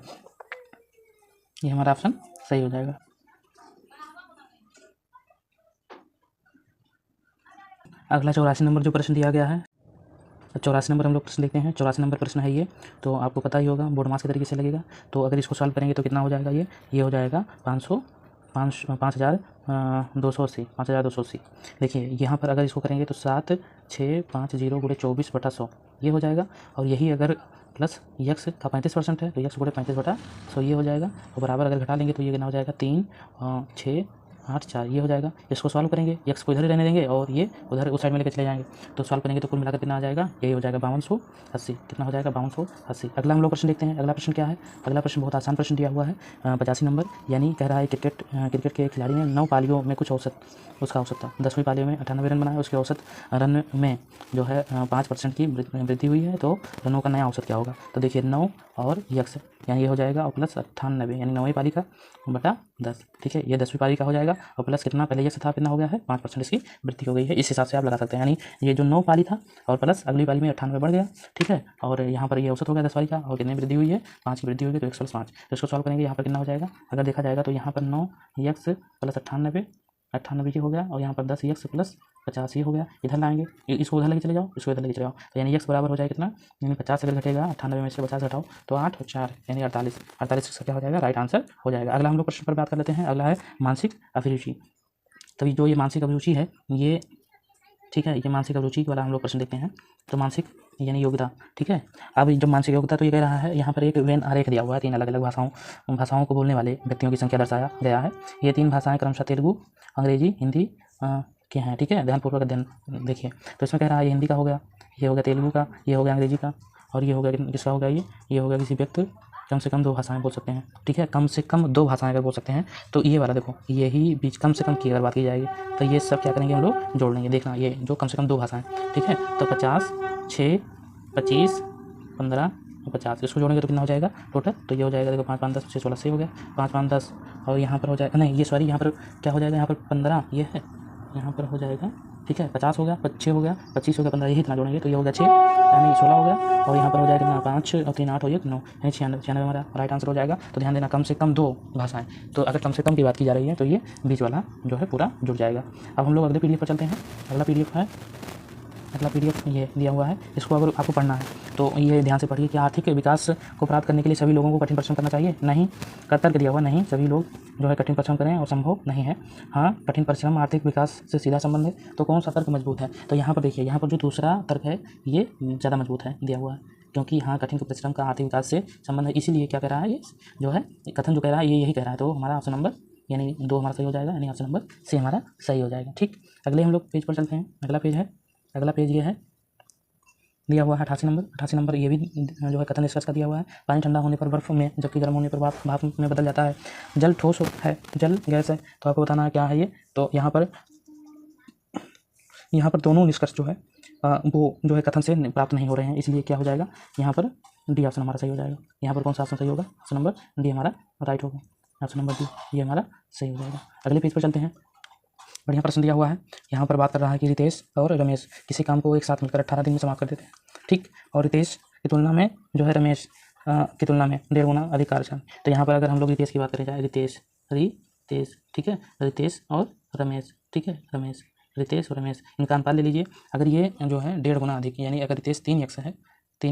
ये हमारा ऑप्शन सही हो जाएगा। अगला 84 नंबर जो प्रश्न दिया गया है, 84 नंबर हम लोग प्रश्न देखते हैं। 84 नंबर प्रश्न है ये, तो आपको पता ही होगा, बोर्ड मास के तरीके से लगेगा। तो अगर इसको सॉल्व करेंगे तो कितना हो जाएगा, ये हो जाएगा 5280। देखिए यहाँ पर अगर इसको करेंगे तो 7650 गुणे 24/100 ये हो जाएगा। और यही अगर प्लस यक्स का 35% है तो यक्स गुणे 35/100 ये हो जाएगा। और बराबर अगर घटा लेंगे तो ये कितना हो जाएगा, 3 6 8 4 ये हो जाएगा। इसको सॉल्व करेंगे, यक्स को इधर ही रहने देंगे और ये उधर उस साइड में लेकर चले जाएंगे। तो सॉल्व करेंगे तो कुल मिलाकर कितना आ जाएगा, यही हो जाएगा 5280। कितना हो जाएगा, 5280। अगला हम लोग प्रश्न देखते हैं। अगला प्रश्न क्या है, अगला प्रश्न बहुत आसान प्रश्न दिया हुआ है, 85 नंबर। यानी कह रहा है क्रिकेट के खिलाड़ी ने 9 पारियों में कुछ औसत, उसका औसत था 10वीं पारी में 98 रन बनाए, उसके औसत रन में जो है 5% की वृद्धि हुई है। तो रनों का नया औसत क्या होगा। तो देखिए 9 और यक्स यानी ये हो जाएगा और प्लस 98 यानी 9वीं पारी का बटा 10। ठीक है, ये 10वीं पारी का हो जाएगा और प्लस कितना पहले यक्स था कितना हो गया है, 5% इसकी वृद्धि हो गई है। इस हिसाब से आप लगा सकते हैं, यानी ये जो 9 पारी था और प्लस अगली पारी में 98 बढ़ गया। ठीक है, और यहाँ पर ये औसत हो गया 10 पारी का और कितनी वृद्धि हुई है, 5 की वृद्धि हुई है, तो 105। तो इसको सॉल्व करेंगे, यहाँ पर कितना हो जाएगा, अगर देखा जाएगा तो यहाँ पर 9 यक्स प्लस 98 ये हो गया और यहाँ पर 10 यक्स प्लस 50 ये हो गया। इधर लाएंगे, इसको उधर लेके चले जाओ, इसको इधर लेके चले जाओ, तो यानी यक्स बराबर हो जाएगा कितना, यानी 50 अगर घटेगा 98 में से 50 घटाओ तो 8 और 4 यानी 48 इसका क्या हो जाएगा, राइट आंसर हो जाएगा। अगला हम लोग प्रश्न पर बात कर लेते हैं। अगला है मानसिक अभिरुचि। तभी जो ये मानसिक अभिरुचि है ये, ठीक है, ये मानसिक अभिरुचि वाला हम लोग प्रश्न देखते हैं। तो मानसिक यानी योग्यता। ठीक है, अब जब मानसिक योग्यता, तो ये कह रहा है यहाँ पर एक वेन आरेख दिया हुआ है, 3 अलग अलग भाषाओं को बोलने वाले व्यक्तियों की संख्या दर्शाया गया है। ये 3 भाषाएं क्रमशः तेलुगु, अंग्रेजी, हिंदी के हैं। ठीक है, ध्यानपूर्वक अध्ययन देखिए। तो इसमें कह रहा है ये हिंदी का हो गया, ये हो गया तेलुगु का, ये हो गया अंग्रेजी का, और ये हो गया किसका हो गया, ये हो गया किसी व्यक्ति कम से कम 2 भाषाएं बोल सकते हैं। ठीक है, कम से कम 2 भाषाएं अगर बोल सकते हैं तो ये वाला देखो, यही बीच कम से कम की अगर बात की जाएगी तो ये सब क्या करेंगे हम लोग, जोड़ लेंगे। देखना ये जो कम से कम 2 भाषाएं, ठीक है, तो 50 6 25 15 और 50 इसको जोड़ेंगे तो कितना हो जाएगा टोटल, तो ये हो जाएगा देखो 5 5 10 6 16 से हो गया, 5 5 10 और यहाँ पर हो जाएगा, नहीं ये सॉरी यहाँ पर क्या हो जाएगा, यहाँ पर 15 ये है, यहाँ पर हो जाएगा। ठीक है, 50 हो गया, 6 हो गया, 25 हो गया, 15 यही इतना जोड़ेंगे तो ये हो गया 6 यानी 16 हो गया। और यहाँ पर हो जाएगा कितना, 5 और 3 8 और 1 9 यानी 96 हमारा राइट आंसर हो जाएगा। तो ध्यान देना, कम से कम 2 भाषाएं, तो अगर कम से कम की बात की जा रही है तो ये बीच वाला जो है पूरा जुड़ जाएगा। अब हम लोग अगले पीडीएफ पर चलते हैं। अगला पीडीएफ है, अगला पीडीएफ ये दिया हुआ है, इसको अगर आपको पढ़ना है तो ये ध्यान से पढ़िए कि आर्थिक विकास को प्राप्त करने के लिए सभी लोगों को कठिन परिश्रम करना चाहिए। नहीं, कर्तव्य दिया हुआ नहीं, सभी लोग जो है कठिन परिश्रम करें और संभव नहीं है। हाँ, कठिन परिश्रम आर्थिक विकास से सीधा संबंध है, तो कौन सा तर्क मजबूत है। तो यहाँ पर देखिए, यहाँ पर जो दूसरा तर्क है ये ज़्यादा मजबूत है दिया हुआ है, क्योंकि हाँ कठिन परिश्रम का आर्थिक विकास से संबंध है। इसीलिए क्या कह रहा है, ये जो है कथन जो कह रहा है ये यही कह रहा है। तो हमारा ऑप्शन नंबर यानी 2 हमारा सही हो जाएगा, यानी ऑप्शन नंबर सी हमारा सही हो जाएगा। ठीक, अगले हम लोग पेज पर चलते हैं। अगला पेज है, अगला पेज ये है दिया हुआ है 88 नंबर। ये भी जो है कथन निष्कर्ष का दिया हुआ है। पानी ठंडा होने पर बर्फ़ में, जबकि गर्म होने पर भाप में बदल जाता है। जल ठोस है, जल गैस है, तो आपको बताना है क्या है ये। तो यहाँ पर दोनों निष्कर्ष जो है वो जो है कथन से प्राप्त नहीं हो रहे हैं, इसलिए क्या हो जाएगा, यहाँ पर डी ऑप्शन हमारा सही हो जाएगा। यहाँ पर कौन सा ऑप्शन सही होगा, ऑप्शन नंबर डी हमारा राइट होगा, ऑप्शन नंबर डी ये हमारा सही हो जाएगा। अगले पेज पर चलते हैं। बढ़िया प्रश्न दिया हुआ है। यहाँ पर बात कर रहा है कि रितेश और रमेश किसी काम को एक साथ मिलकर 18 दिन में समाप्त कर देते हैं। ठीक, और रितेश की तुलना में जो है रमेश की तुलना में 1.5 गुना अधिक कार्यक्षम। तो यहाँ पर अगर हम लोग रितेश की बात करें जाए, रितेश, ठीक है, रितेश और रमेश, ठीक है, रितेश और रमेश, इनका अनुपात ले लीजिए। अगर ये जो है 1.5 गुना अधिक, यानी अगर रितेश 3 यक्स है तो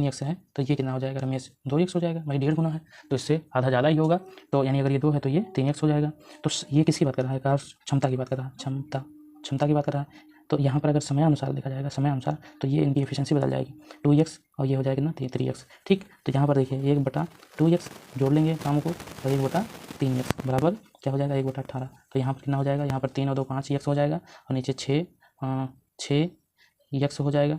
ये कितना हो जाएगा, रमेश 2 यक्स हो जाएगा। भाई 1.5 गुना है तो इससे आधा ज़्यादा ही होगा, तो यानी अगर ये 2 है तो ये 3 यक्स हो जाएगा। तो ये किसकी बात कर रहा है, कार्य क्षमता की बात कर रहा है, क्षमता की बात कर रहा है। तो यहाँ पर अगर समय अनुसार देखा जाएगा, समय अनुसार तो ये इनकी एफिशिएंसी बदल जाएगी, 2 यक्स और ये हो जाएगा ना 3 यक्स। ठीक, तो यहाँ पर देखिए 1/2 यक्स जोड़ लेंगे कामों को और 1/3 यक्स बराबर क्या हो जाएगा, 1/18। तो यहाँ पर कितना हो जाएगा, यहाँ पर 3 और 2 5 यक्स हो जाएगा और नीचे 6 यक्स हो जाएगा,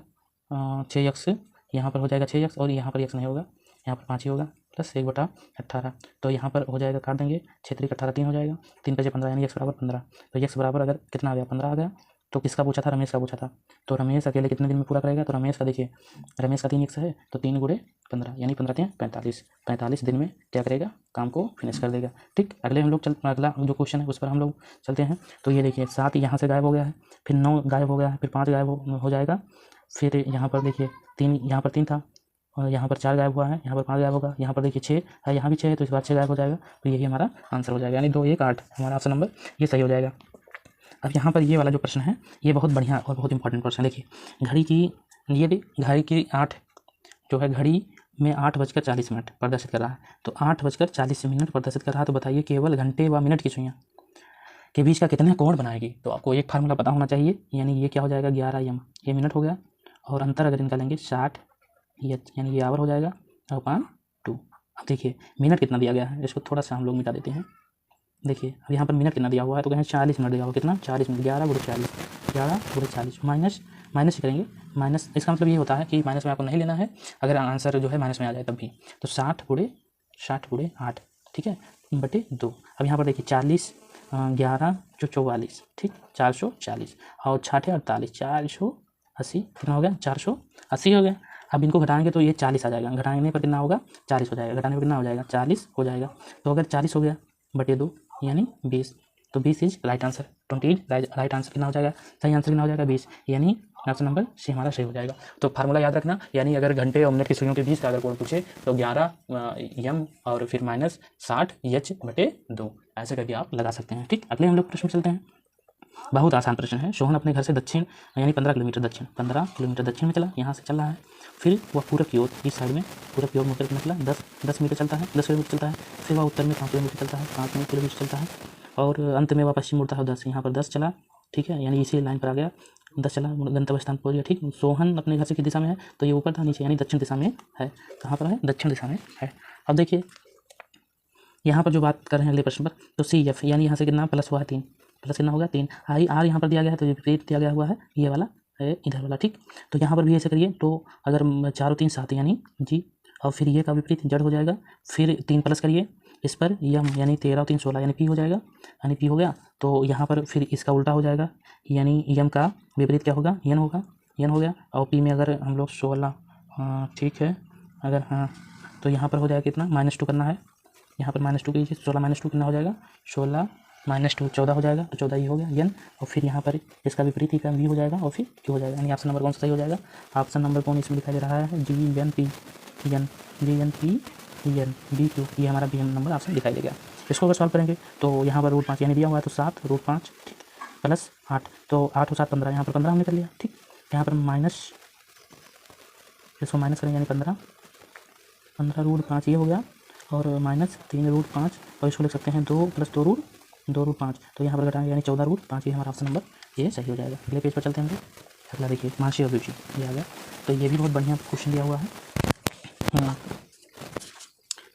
6 यक्स यहाँ पर हो जाएगा 6 यक्स और यहाँ पर यक्स नहीं होगा, यहाँ पर 5 ही होगा प्लस 1/18। तो यहाँ पर हो जाएगा, काट देंगे, 6 3 18 3 हो जाएगा, 3 5 15 यानी यक्स बराबर 15। तो यक्स बराबर अगर कितना आ गया, 15 आ गया। तो किसका पूछा था, रमेश का पूछा था। तो रमेश अकेले कितने दिन में पूरा करेगा, तो रमेश का देखिए, रमेश का 3 यक्स है तो 3 × 15 यानी 15 3 45 दिन में क्या करेगा, काम को फिनिश कर देगा। ठीक, अगले हम लोग अगला जो क्वेश्चन है उस पर हम लोग चलते हैं। तो ये देखिए 7 यहाँ से गायब हो गया है, फिर 9 गायब हो गया है, फिर 5 गायब हो जाएगा फिर यहाँ पर देखिए 3, यहाँ पर 3 था और यहाँ पर 4 गायब हुआ है, यहाँ पर 5 गायब होगा, यहाँ पर देखिए 6 है, यहाँ भी 6 है, तो इस बार 6 गायब हो जाएगा। तो यही हमारा आंसर हो जाएगा, यानी 2 1 8 हमारा ऑप्शन नंबर ये सही हो जाएगा। अब यहाँ पर ये वाला जो प्रश्न है ये बहुत बढ़िया और बहुत इंपॉर्टेंट प्रश्न है। देखिए घड़ी की 8 जो है घड़ी में 8:40 प्रदर्शित कर रहा है, तो 8:40 प्रदर्शित कर रहा है, तो बताइए केवल घंटे व मिनट की सुइयाँ के बीच का कितने कोण बनाएगी। तो आपको एक फार्मूला पता होना चाहिए, यानी ये क्या हो जाएगा 11 m, ये मिनट हो गया, और अंतर अगर निकालेंगे 60 h, यानी ये आवर हो जाएगा अपॉन 2। अब देखिए मिनट कितना दिया गया है, इसको थोड़ा सा हम लोग मिटा देते हैं। देखिए अब यहाँ पर मिनट कितना दिया हुआ है, तो कहें 40 मिनट दिया हुआ, कितना 40 मिनट, 11 × 40 माइनस ही करेंगे, माइनस इसका मतलब ये होता है कि माइनस में आपको नहीं लेना है, अगर आंसर जो है माइनस में आ जाए तब भी। तो 60 × 8, ठीक है, बटे 2। अब यहाँ पर देखिए 40 11 जो 44, ठीक, 440 और 6 48, 480, कितना हो गया 480 हो गया। अब इनको घटाएंगे तो ये 40 आ जाएगा, घटाने पर कितना होगा 40 हो जाएगा, घटाने पर कितना हो जाएगा 40 हो जाएगा। तो अगर 40 हो गया बटे 2 यानी 20, तो 20 is right answer, 20 right answer कितना हो जाएगा, सही आंसर कितना हो जाएगा 20, यानी ऑप्शन नंबर सी हमारा सही हो जाएगा। तो फार्मूला याद रखना, यानी अगर घंटे और मिनट की सुइयों के बीच का अगर कोण पूछे तो 11 m और फिर माइनस 60 h बटे 2, ऐसे करके आप लगा सकते हैं। ठीक, अगले हम लोग प्रश्न चलते हैं। बहुत आसान प्रश्न है। सोहन अपने घर से दक्षिण यानी 15 किलोमीटर दक्षिण में चला, यहाँ से चल रहा है, फिर वह पूरब की ओर इस साइड में पूरब की ओर मुड़कर निकला, 10 मीटर चलता है, 10 किलोमीटर चलता है, फिर वह उत्तर में 5 किलोमीटर चलता है, 5 किलोमीटर चलता है, और अंत में वह पश्चिम मुड़ता है 10, यहाँ पर 10 चला, ठीक है, यानी इसी लाइन पर आ गया, 10 चला, गंतव्य स्थान पहुंच गया। ठीक, सोहन अपने घर से किस दिशा में है, तो ये ऊपर था, नीचे यानी दक्षिण दिशा में है, कहाँ पर है, दक्षिण दिशा में है। अब देखिए यहाँ पर जो बात कर रहे हैं अगले प्रश्न पर, तो CF यानी यहाँ से कितना प्लस हुआ है 3, प्लस कितना होगा 3, R यहाँ पर दिया गया है, तो विपरीत दिया गया हुआ है, ये वाला है इधर वाला। ठीक, तो यहाँ पर भी ऐसे करिए, तो अगर 4 और 3 7 यानी जी, और फिर ये का विपरीत जड़ हो जाएगा, फिर 3 प्लस करिए इस पर यम, यानी 13 और 3 16 यानी P हो जाएगा, यानी P हो गया। तो यहाँ पर फिर इसका उल्टा हो जाएगा, यानी यम का विपरीत क्या होगा, यन होगा, यन हो गया, और P में अगर हम लोग 16, हाँ ठीक है, अगर हाँ तो यहाँ पर हो जाएगा कितना -2 करना है, यहाँ पर -2 कीजिए, 16 -2 कितना हो जाएगा, 16 -2 14 हो जाएगा, तो 14 ये हो गया यन, और फिर यहाँ पर इसका विपरीत ही का भी हो जाएगा, और फिर क्यों हो जाएगा, यानी ऑप्शन नंबर कौन सा सही हो जाएगा, ऑप्शन नंबर कौन इसमें दिखाई दे रहा है, GNP BQ, ये हमारा BM नंबर ऑप्शन दिखाई देगा। इसको अगर सॉल्व करेंगे तो यहाँ पर √5 यानी दिया हुआ है, तो 7 √5 ठीक प्लस 8, तो 8 और 7 15, यहाँ पर 15 हमने कर लिया। ठीक, यहाँ पर माइनस, इसको माइनस करेंगे यानी 15 √5 ये हो गया, और माइनस 3 √5, और इसको लिख सकते हैं 2 + 2 √5, तो यहाँ पर घटाएंगे यानी 14 √5, ये हमारा ऑप्शन नंबर ये सही हो जाएगा। अगले पेज पर चलते हैं हम लोग। अगला देखिए मासी और रुचि, ये आ गया, तो ये भी बहुत बढ़िया क्वेश्चन दिया हुआ है। हाँ,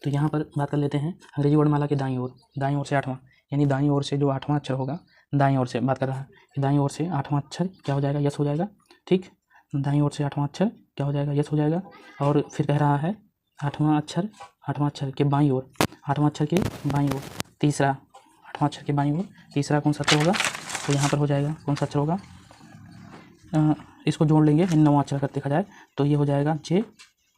तो यहाँ पर बात कर लेते हैं अंग्रेजी वर्णमाला के दाईं ओर से 8वां, यानी दाईं ओर से जो 8वां अक्षर होगा, दाईं ओर से बात कर रहा है कि दाईं ओर से 8वां अक्षर क्या हो जाएगा, यस हो जाएगा। ठीक, दाईं ओर से 8वां अक्षर क्या हो जाएगा, यस हो जाएगा। और फिर कह रहा है 8वां अक्षर के बाईं ओर, 8वां अक्षर के बाईं ओर तीसरा, 8वां अक्षर के बाईं ओर तीसरा कौन सा अक्षर होगा, तो यहाँ पर हो जाएगा कौन सा अक्षर होगा, इसको जोड़ लेंगे, 9वां अक्षर अगर देखा जाए तो ये हो जाएगा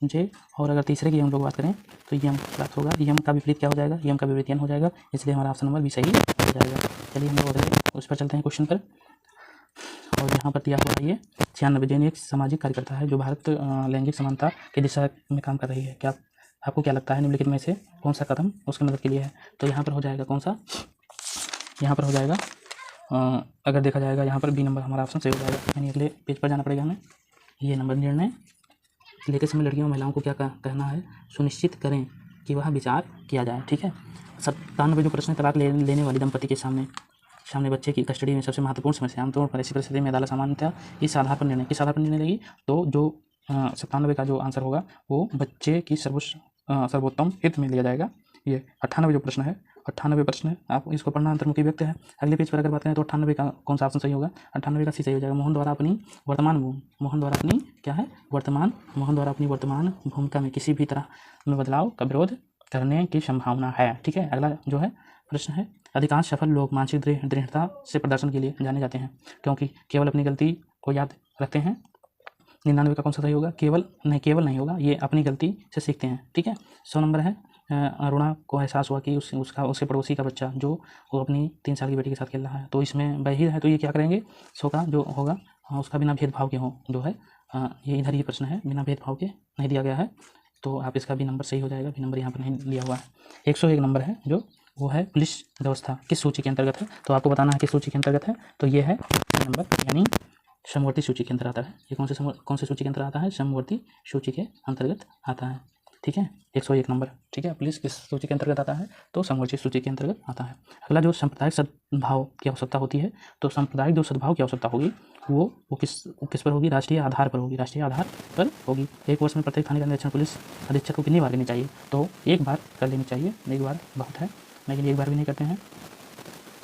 जे, और अगर तीसरे की हम लोग बात करें तो यम प्राप्त होगा, यम का विपरीत क्या हो जाएगा, यम का विपरीत यन हो जाएगा, इसलिए हमारा ऑप्शन नंबर भी सही हो जाएगा। चलिए हम लोग अगले उस पर चलते हैं क्वेश्चन पर, और यहाँ पर दिया हुआ ये 96 जैन एक सामाजिक कार्यकर्ता है जो भारत लैंगिक समानता की दिशा में काम कर रही है, क्या आपको क्या लगता है निम्नलिखित में से कौन सा कदम उसकी मदद के लिए है, तो यहाँ पर हो जाएगा कौन सा, यहाँ पर हो जाएगा अगर देखा जाएगा यहाँ पर बी नंबर हमारा ऑप्शन सही हो जाएगा, यानी अगले पेज पर जाना पड़ेगा हमें। ये नंबर निर्णय लेते समय लड़कियों और महिलाओं को क्या कहना है, सुनिश्चित करें कि वह विचार किया जाए। ठीक है, 97 जो प्रश्न तलाक लेने वाली दंपति के सामने बच्चे की कस्टडी में सबसे महत्वपूर्ण समस्या, आमतौर पर ऐसी परिस्थिति में अदालत सामान्यतः किस आधार पर निर्णय लेगी, तो जो 97 का जो आंसर होगा वो बच्चे की सर्वोत्तम हित में लिया जाएगा। ये 98 जो प्रश्न है, 98 प्रश्न है, आप इसको पढ़ना अंतर्मुखी व्यक्त है। अगले पेज पर अगर बात करें तो 98 का कौन सा ऑप्शन सही होगा, 98 का सी सही हो जाएगा। मोहन द्वारा अपनी वर्तमान भूमिका में किसी भी तरह में बदलाव का विरोध करने की संभावना है। ठीक है, अगला जो है प्रश्न है, अधिकांश सफल लोग मानसिक दृढ़ता से प्रदर्शन के लिए जाने जाते हैं क्योंकि केवल अपनी गलती को याद रखते हैं। 99 का कौन सा सही होगा, केवल नहीं होगा, ये अपनी गलती से सीखते हैं। ठीक है, 100 नंबर है, अरुणा को एहसास हुआ कि उसके पड़ोसी का बच्चा जो वो अपनी 3 साल की बेटी के साथ खेल रहा है, तो इसमें बहिर है, तो ये क्या करेंगे, 100 का जो होगा उसका बिना भेदभाव के हो जो है ये इधर ये प्रश्न है, बिना भेदभाव के नहीं दिया गया है, तो आप इसका भी नंबर सही हो जाएगा। भी नंबर यहाँ पर नहीं दिया हुआ है। 101 नंबर है जो वो है पुलिस व्यवस्था किस सूची के अंतर्गत है, तो आपको बताना है किस सूची के अंतर्गत है। तो ये है नंबर, यानी समवर्ती सूची के अंतर्गत आता है। ये कौन से सूची के अंतर्गत आता है? समवर्ती सूची के अंतर्गत आता है। ठीक है, 101 नंबर। ठीक है, पुलिस किस सूची के अंतर्गत आता है? तो समवर्ती सूची के अंतर्गत आता है। अगला जो सांप्रदायिक सद्भाव की आवश्यकता होती है, तो सांप्रदायिक जो सद्भाव की आवश्यकता होगी वो किस पर होगी? राष्ट्रीय आधार पर होगी। राष्ट्रीय आधार पर होगी। एक वर्ष में प्रत्येक थाने का निरीक्षण पुलिस अधीक्षक को कितनी बार लेनी चाहिए? तो एक बार कर लेनी चाहिए। एक बार बहुत है, लेकिन एक बार भी नहीं करते हैं।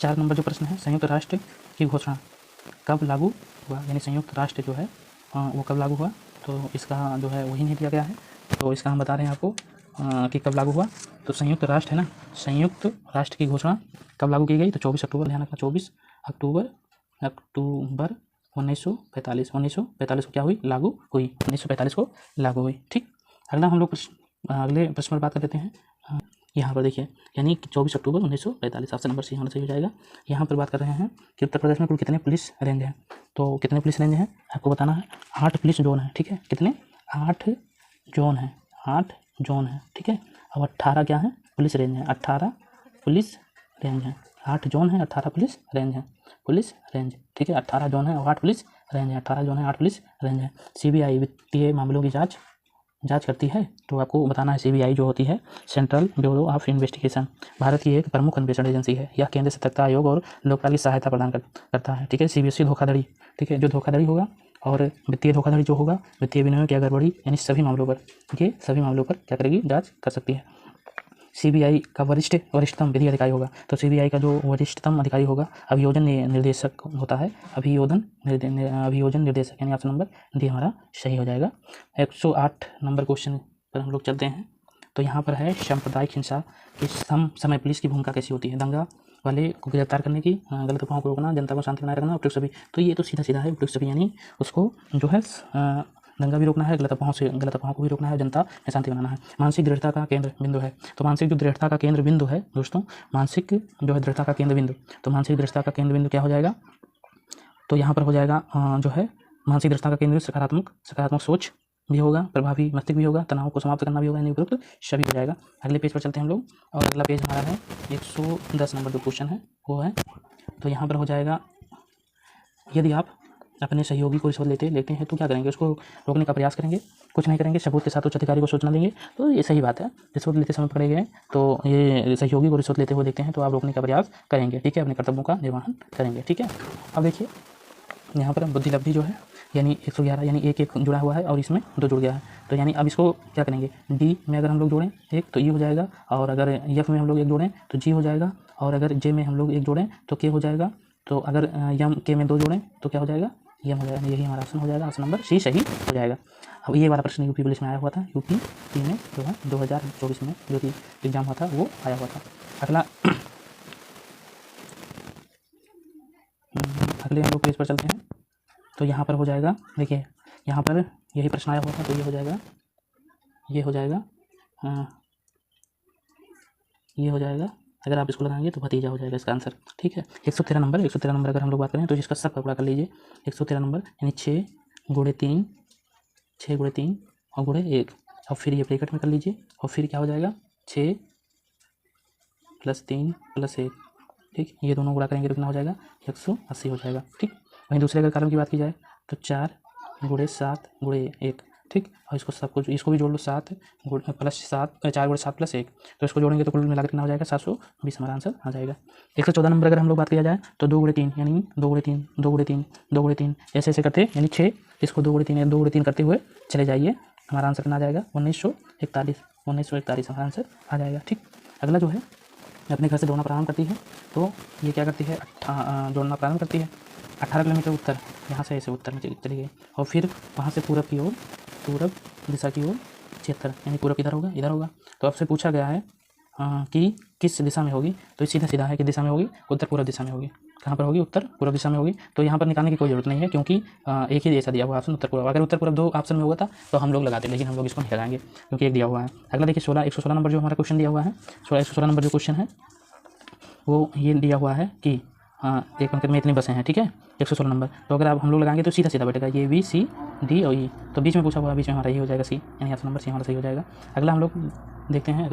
4 नंबर जो प्रश्न है, संयुक्त राष्ट्र की घोषणा कब लागू हुआ? यानी संयुक्त राष्ट्र जो है वो कब लागू हुआ? तो इसका जो है वही नहीं दिया गया है, तो इसका हम बता रहे हैं आपको कि कब लागू हुआ। तो संयुक्त राष्ट्र है ना, संयुक्त राष्ट्र की घोषणा कब लागू की गई? तो 24 अक्टूबर, ध्यान रखना, 24 अक्टूबर 1945। 1945 को क्या हुई? लागू हुई। 1945 को लागू हुई। ठीक, अगला हम लोग अगले प्रश्न पर बात कर लेते हैं। यहाँ पर देखिए, यानी 24 अक्टूबर 1945, ऑप्शन नंबर सी होना सही हो जाएगा। यहाँ पर बात कर रहे हैं कि उत्तर प्रदेश में कुल कितने पुलिस रेंज हैं। तो कितने पुलिस रेंज हैं आपको बताना है। 8 पुलिस जोन है। ठीक है, कितने? 8 जोन है। 8 जोन है। ठीक है, अब 18 क्या है? पुलिस रेंज है। 18 पुलिस रेंज है। 8 जोन है, 18 पुलिस रेंज है। पुलिस रेंज, ठीक है, 18 जोन है और 8 पुलिस रेंज है। 18 जोन है, 8 पुलिस रेंज है। CBI वित्तीय मामलों की जांच करती है, तो आपको बताना है CBI जो होती है central bureau of investigation, Bharat की एक प्रमुख अन्वेषण एजेंसी है। यह केंद्र सतर्कता आयोग और लोकपाल की सहायता प्रदान करता है। ठीक है, CBSE धोखाधड़ी, ठीक है, जो धोखाधड़ी होगा और वित्तीय धोखाधड़ी जो होगा, वित्तीय विनिमय की गड़बड़ी, यानी सभी मामलों पर क्या करेगी? जाँच कर सकती है। CBI का वरिष्ठतम विधि अधिकारी होगा, तो CBI का जो वरिष्ठतम अधिकारी होगा अभियोजन निर्देशक होता है। अभियोजन निर्देशक, यानी ऑप्शन नंबर डी हमारा सही हो जाएगा। 108 नंबर क्वेश्चन पर हम लोग चलते हैं। तो यहाँ पर है सांप्रदायिक हिंसा के समय पुलिस की भूमिका कैसी होती है? दंगा वाले को गिरफ्तार करने की, गलत अफवाहों को रोकना, जनता को शांति बनाए रखना, उपयुक्त सभी। तो ये तो सीधा है, उपयुक्त सभी, यानी उसको जो है दंगा भी रोकना है, गलत अफवाहों को भी रोकना है, जनता में शांति बनाना है। मानसिक दृढ़ता का केंद्र बिंदु है, तो मानसिक जो दृढ़ता का केंद्र बिंदु है दोस्तों, मानसिक जो है दृढ़ता का केंद्र बिंदु, तो मानसिक दृढ़ता का केंद्र बिंदु क्या हो जाएगा? तो यहाँ पर हो जाएगा जो है मानसिक दृढ़ता का केंद्र सकारात्मक सोच भी होगा, प्रभावी मस्तिष्क भी होगा, तनाव को समाप्त करना भी होगा, यानी उपयुक्त सभी हो जाएगा। अगले पेज पर चलते हैं हम लोग, और अगला पेज हमारा है 110 नंबर जो क्वेश्चन है वो है। तो यहाँ पर हो जाएगा, यदि आप अपने सहयोगी को रिश्वत लेते हैं तो क्या करेंगे? उसको रोकने का प्रयास करेंगे? कुछ नहीं करेंगे, सबूत के साथ उच्च अधिकारी को सूचना देंगे। तो ये सही बात है, रिश्वत लेते समय पकड़े गए तो ये सहयोगी को रिश्वत लेते हुए देखते हैं तो आप रोकने का प्रयास करेंगे। ठीक है, अपने कर्तव्यों का निर्वहन करेंगे। ठीक है, अब देखिए यहाँ पर बुद्धि लब्धि जो है, यानी 111, यानी एक जुड़ा हुआ है और इसमें 2 जुड़ गया है, तो यानी अब इसको क्या करेंगे? डी में अगर हम लोग जोड़ें एक तो ई हो जाएगा, और अगर एफ में हम लोग एक जोड़ें तो जी हो जाएगा, और अगर जे में हम लोग एक जोड़ें तो के हो जाएगा, तो अगर यम के में 2 जोड़ें तो क्या हो जाएगा? यम हो जाएगा। यही हमारा ऑप्शन हो जाएगा, ऑप्शन नंबर सी सही हो जाएगा। अब ये वाला प्रश्न यूपी पुलिस में आया हुआ था, यूपी में जो है 2024 में जो कि एग्जाम हुआ था वो आया हुआ था। अगले हम लोग पेज पर चलते हैं। तो यहाँ पर हो जाएगा, देखिए यहाँ पर यही प्रश्न आया हुआ था, तो ये हो जाएगा, ये हो जाएगा, अगर आप इसको लगाएंगे तो भतीजा हो जाएगा इसका आंसर। ठीक है, 113 नंबर अगर हम लोग बात करें तो इसका सब पकड़ा कर लीजिए। 113 नंबर यानी 6 × 3 और × 1, और फिर ये ब्रैकेट में कर लीजिए, और फिर क्या हो जाएगा? 6 + 3 + 1। ठीक, ये दोनों गुणा करेंगे तो कितना हो जाएगा? 180 हो जाएगा। ठीक, वहीं दूसरे अगर कारण की बात की जाए तो 4 × 7 × 1। ठीक, और इसको भी जोड़ लो, 7 + 7 4 × 7 + 1, तो इसको जोड़ेंगे तो कुल मिलाकर कितना हो जाएगा? 720 हमारा आंसर आ जाएगा। 114 नंबर अगर हम लोग बात किया जाए तो 2 × 3, यानी 2 × 3 2 × 3 2 × 3 ऐसे करते, यानी 6, इसको 2 × 3 करते हुए चले जाइए, हमारा आंसर कितना आ जाएगा? 1941 हमारा आंसर आ जाएगा। ठीक, अगला जो है अपने घर से दौड़ना प्रारंभ करती है, तो ये क्या करती है? दौड़ना प्रारंभ करती है 18 किलोमीटर उत्तर, यहाँ से ऐसे उत्तर में चली गई, और फिर वहाँ से पूरब दिशा की ओर 76, यानी पूरब इधर होगा। तो आपसे पूछा गया है कि किस दिशा में होगी, तो सीधा है कि दिशा में होगी? उत्तर पूर्व दिशा में होगी। कहाँ पर होगी? उत्तर पूर्व दिशा में होगी। तो यहाँ पर निकालने की कोई जरूरत नहीं है, क्योंकि एक ही ऐसा दिया हुआ ऑप्शन उत्तर पूर्व। अगर उत्तर पूर्व 2 ऑप्शन में होगा था तो हम लोग लगाते, लेकिन हम लोग इसको नहीं लगाएंगे क्योंकि एक दिया हुआ है। अगला देखिए 116 नंबर जो हमारा क्वेश्चन दिया हुआ है, 116 नंबर जो क्वेश्चन है वो ये दिया हुआ है कि एक अंक में इतनी बसें हैं। ठीक है, 116 नंबर। तो अगर आप हम लोग लगाएंगे तो सीधा सीधा बैठेगा ये बी सी डी और ई, तो बीच में पूछा हुआ है, बीच में हमारा ये हो जाएगा सी, यानी ऑप्शन नंबर सी हमारा सही हो जाएगा। अगला हम लोग देखते हैं,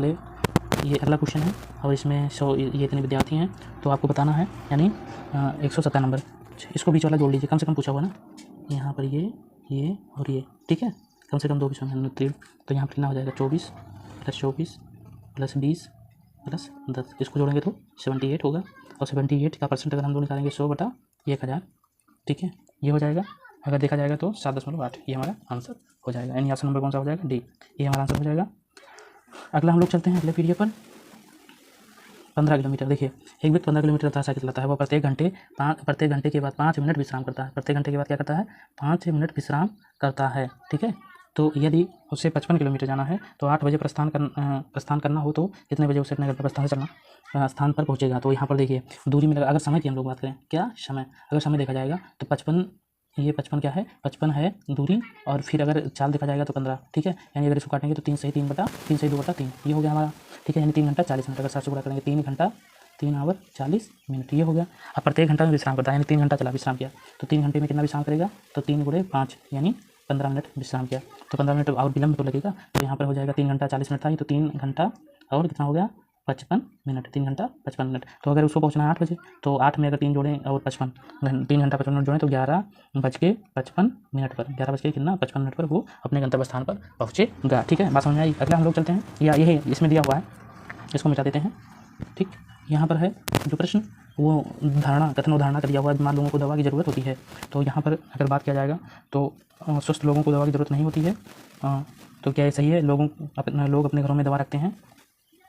ये अगला क्वेश्चन है और इसमें ये इतने विद्यार्थी हैं तो आपको बताना है, यानी 170 नंबर। इसको बीच वाला जोड़ लीजिए, कम से कम पूछा हुआ ना, यहाँ पर ये और ये, ठीक है, कम से कम 2 क्वेश्चन है। तो यहाँ पर कितना हो जाएगा 24 + 24 + 20 + 10, इसको जोड़ेंगे तो 78 होगा। और 78 का परसेंट अगर हम लोग निकालेंगे 100/1000, ठीक है, ये हो जाएगा। अगर देखा जाएगा तो 7.8, ये हमारा आंसर हो जाएगा, यानी ऑप्शन नंबर कौन सा हो जाएगा, डी, ये हमारा आंसर हो जाएगा। अगला हम लोग चलते हैं अगले पीरियड पर। 15 किलोमीटर, देखिए एक व्यक्ति 15 किलोमीटर रफ्तार साइकिल चलाता है, वह प्रत्येक घंटे के बाद 5 मिनट विश्राम करता है। प्रत्येक घंटे के बाद क्या करता है, 5 मिनट विश्राम करता है, ठीक है। तो यदि उसे 55 किलोमीटर जाना है तो 8 बजे प्रस्थान करना हो तो कितने बजे उसे अपने घर पर प्रस्थान से चलना स्थान पर पहुंचेगा। तो यहाँ पर देखिए दूरी में अगर समय की हम लोग बात करें, क्या समय, अगर समय देखा जाएगा तो 55 क्या है, 55 है दूरी, और फिर अगर चाल देखा जाएगा तो 15, ठीक है, यानी अगर इसको काटेंगे तो 3 से 2/3, ये हो गया हमारा, ठीक है, यानी 3 घंटा 40 मिनट। अगर 7 से गुणा करेंगे 3 घंटा 3 आवर 40 मिनट, ये हो गया। अब प्रत्येक घंटा में विश्राम करता है, यानी 3 घंटा चला विश्राम किया, तो 3 घंटे में कितना विश्राम करेगा, तो 3 × 5 यानी 15 मिनट विश्राम किया, तो 15 मिनट और विलम्ब तो लगेगा। तो यहाँ पर हो जाएगा 3 घंटा 40 मिनट था, ये तो 3 घंटा और कितना हो गया 55 मिनट, 3 घंटा 55 मिनट। तो अगर उसको पहुँचना है 8 बजे, तो 8 में अगर 3 जोड़ें और 3 घंटा 55 मिनट जोड़ें तो 11:55 मिनट पर, 11:55 मिनट पर वो अपने गंतव्य स्थान पर पहुँचेगा, ठीक है, बात समझ में आई। अगला हम लोग चलते हैं, या यही इसमें दिया हुआ है, इसको मिटा देते हैं, ठीक। यहाँ पर है जो प्रश्न, वो कथन उदाहरणा का दिया हुआ है, बीमार लोगों को दवा की ज़रूरत होती है। तो यहाँ पर अगर बात किया जाएगा तो स्वस्थ लोगों को दवा की ज़रूरत नहीं होती है, तो क्या ये सही है, लोग अपने घरों में दवा रखते हैं।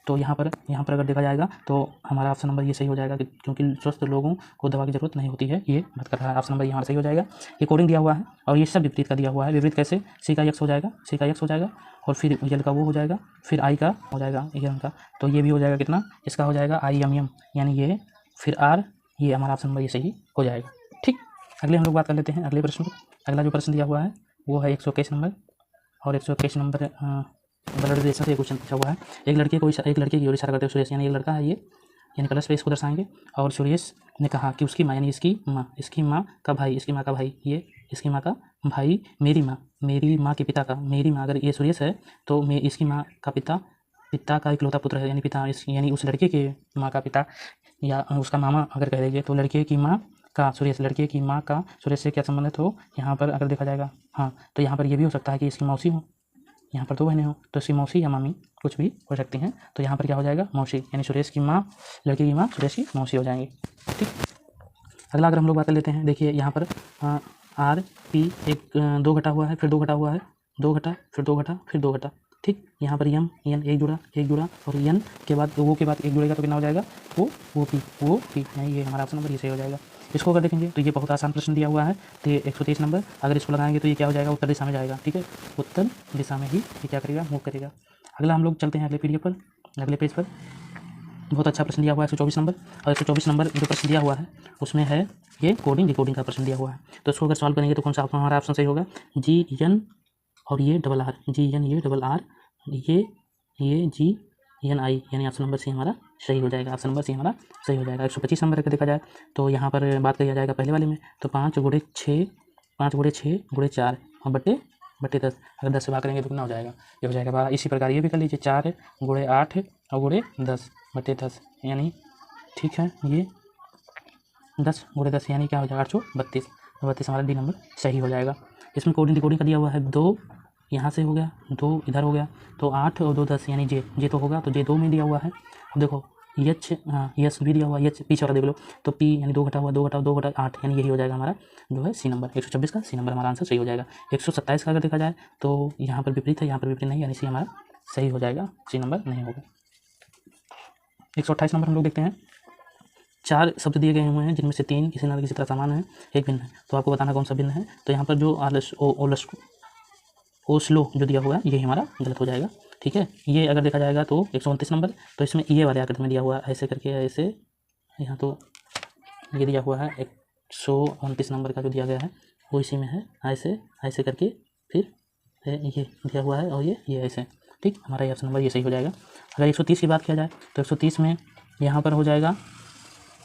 तो यहाँ पर अगर देखा जाएगा तो हमारा ऑप्शन नंबर ये सही हो जाएगा, क्योंकि स्वस्थ लोगों को दवा की ज़रूरत नहीं होती है, ये बात कर रहा है, ऑप्शन नंबर यहाँ सही हो जाएगा। ये कोडिंग दिया हुआ है और ये सब विपरीत का दिया हुआ है। विपरीत कैसे, सी का x हो जाएगा, और फिर यल का वो हो जाएगा, फिर आई का हो जाएगा एम का, तो ये भी हो जाएगा कितना, इसका हो जाएगा IMM, यानी ये, फिर आर, ये हमारा ऑप्शन नंबर ये सही हो जाएगा, ठीक। अगले हम लोग बात कर लेते हैं अगले प्रश्न पर। अगला जो प्रश्न दिया हुआ है वो है 121 नंबर, और 121 नंबर ब्लड रिलेशन से क्वेश्चन पूछा हुआ है। एक लड़के की ओर इशारा करते हुए सुरेश, यानी एक लड़का है ये, यानी कलश पे इसको दर्शाएंगे, और सुरेश ने कहा कि उसकी माँ, यानी इसकी माँ का भाई, ये इसकी माँ का भाई, मेरी माँ के पिता का, मेरी माँ, अगर ये सुरेश है तो इसकी माँ का पिता का इकलौता पुत्र है, यानी पिता, यानी उस लड़के के माँ का पिता या उसका मामा अगर कह दीजिए, तो लड़के की माँ का सुरेश से क्या संबंधित हो। यहाँ पर अगर देखा जाएगा, हाँ, तो यहाँ पर ये भी हो सकता है कि इसकी मौसी हो, यहाँ पर 2 बहनें हो तो इसकी मौसी या मामी कुछ भी हो सकती हैं। तो यहाँ पर क्या हो जाएगा, मौसी, यानी सुरेश की माँ, लड़की की माँ सुरेश की मौसी हो जाएंगी, ठीक। अगला अगर हम लोग बात कर लेते हैं, देखिए यहाँ पर RP 2 घटा हुआ है, फिर 2 घटा हुआ है, 2 घटा, फिर 2 घटा, फिर 2 घटा, ठीक। यहाँ पर एन एक जुड़ा और एन के बाद एक जुड़ेगा तो कितना हो जाएगा, वो पी, यानी ये हमारा ऑप्शन नंबर ये सही हो जाएगा। इसको अगर देखेंगे तो ये बहुत आसान प्रश्न दिया हुआ है, तो ये 123 नंबर, अगर इसको लगाएंगे तो ये क्या हो जाएगा, उत्तर दिशा में जाएगा, ठीक है, उत्तर दिशा में ही ये क्या करेगा, मूव करेगा। अगला हम लोग चलते हैं अगले पेज पर। बहुत अच्छा प्रश्न दिया हुआ है 124 नंबर, और 124 नंबर जो प्रश्न दिया हुआ है उसमें है ये डिकोडिंग का प्रश्न दिया हुआ है। तो इसको अगर सॉल्व करेंगे तो कौन सा हमारा ऑप्शन सही होगा, GN और ये RR, GN ये RR, ये GNI, यानी ऑप्शन नंबर सी हमारा सही हो जाएगा, ऑप्शन नंबर सी हमारा सही हो जाएगा। 125 नंबर का देखा जाए तो यहाँ पर बात किया जाएगा पहले वाले में, तो 5 × 6 × 4 और बटे 10, अगर 10 से भाग करेंगे तो कितना हो जाएगा, ये हो जाएगा 12। इसी प्रकार ये भी कर लीजिए, 4 × 8 और × 10 बटे 10, यानी ठीक है, ये 10 × 10 यानी क्या हो जाएगा 832, 32 हमारा डी नंबर सही हो जाएगा। इसमें कोडिंग डिकोडिंग का दिया हुआ है, 2 यहाँ से हो गया, 2 इधर हो गया, तो 8 और 2 10, यानी जे तो होगा, तो जे 2 में दिया हुआ है। अब देखो यच भी दिया हुआ है, यच पीछे वाला देख लो, तो पी यानी 2 घटा हुआ, 2 घटा 8, यानी यही हो जाएगा हमारा जो है सी नंबर, 126 का सी नंबर हमारा आंसर सही हो जाएगा। 127 का अगर देखा जाए तो यहाँ पर विपरीत है, यहाँ पर विपरीत नहीं, यानी सी हमारा सही हो जाएगा, सी नंबर नहीं होगा। 128 नंबर हम लोग देखते हैं। 4 शब्द दिए गए हुए हैं जिनमें से 3 किसी न किसी तरह समान है, एक भिन्न है, तो आपको बताना कौन सा भिन्न है। तो यहाँ पर जो ओस्लो जो दिया हुआ है ये हमारा गलत हो जाएगा, ठीक है। ये अगर देखा जाएगा तो 129 नंबर, तो इसमें ये वाले आकृति में दिया हुआ है ऐसे करके, ऐसे, यहाँ तो ये दिया हुआ है 129 नंबर का जो दिया गया है वो इसी में है, ऐसे करके, फिर ये दिया हुआ है और ये ऐसे, ठीक, हमारा ये ऑप्शन नंबर ये सही हो जाएगा। अगर 130 की बात किया जाए तो 130 में यहाँ पर हो जाएगा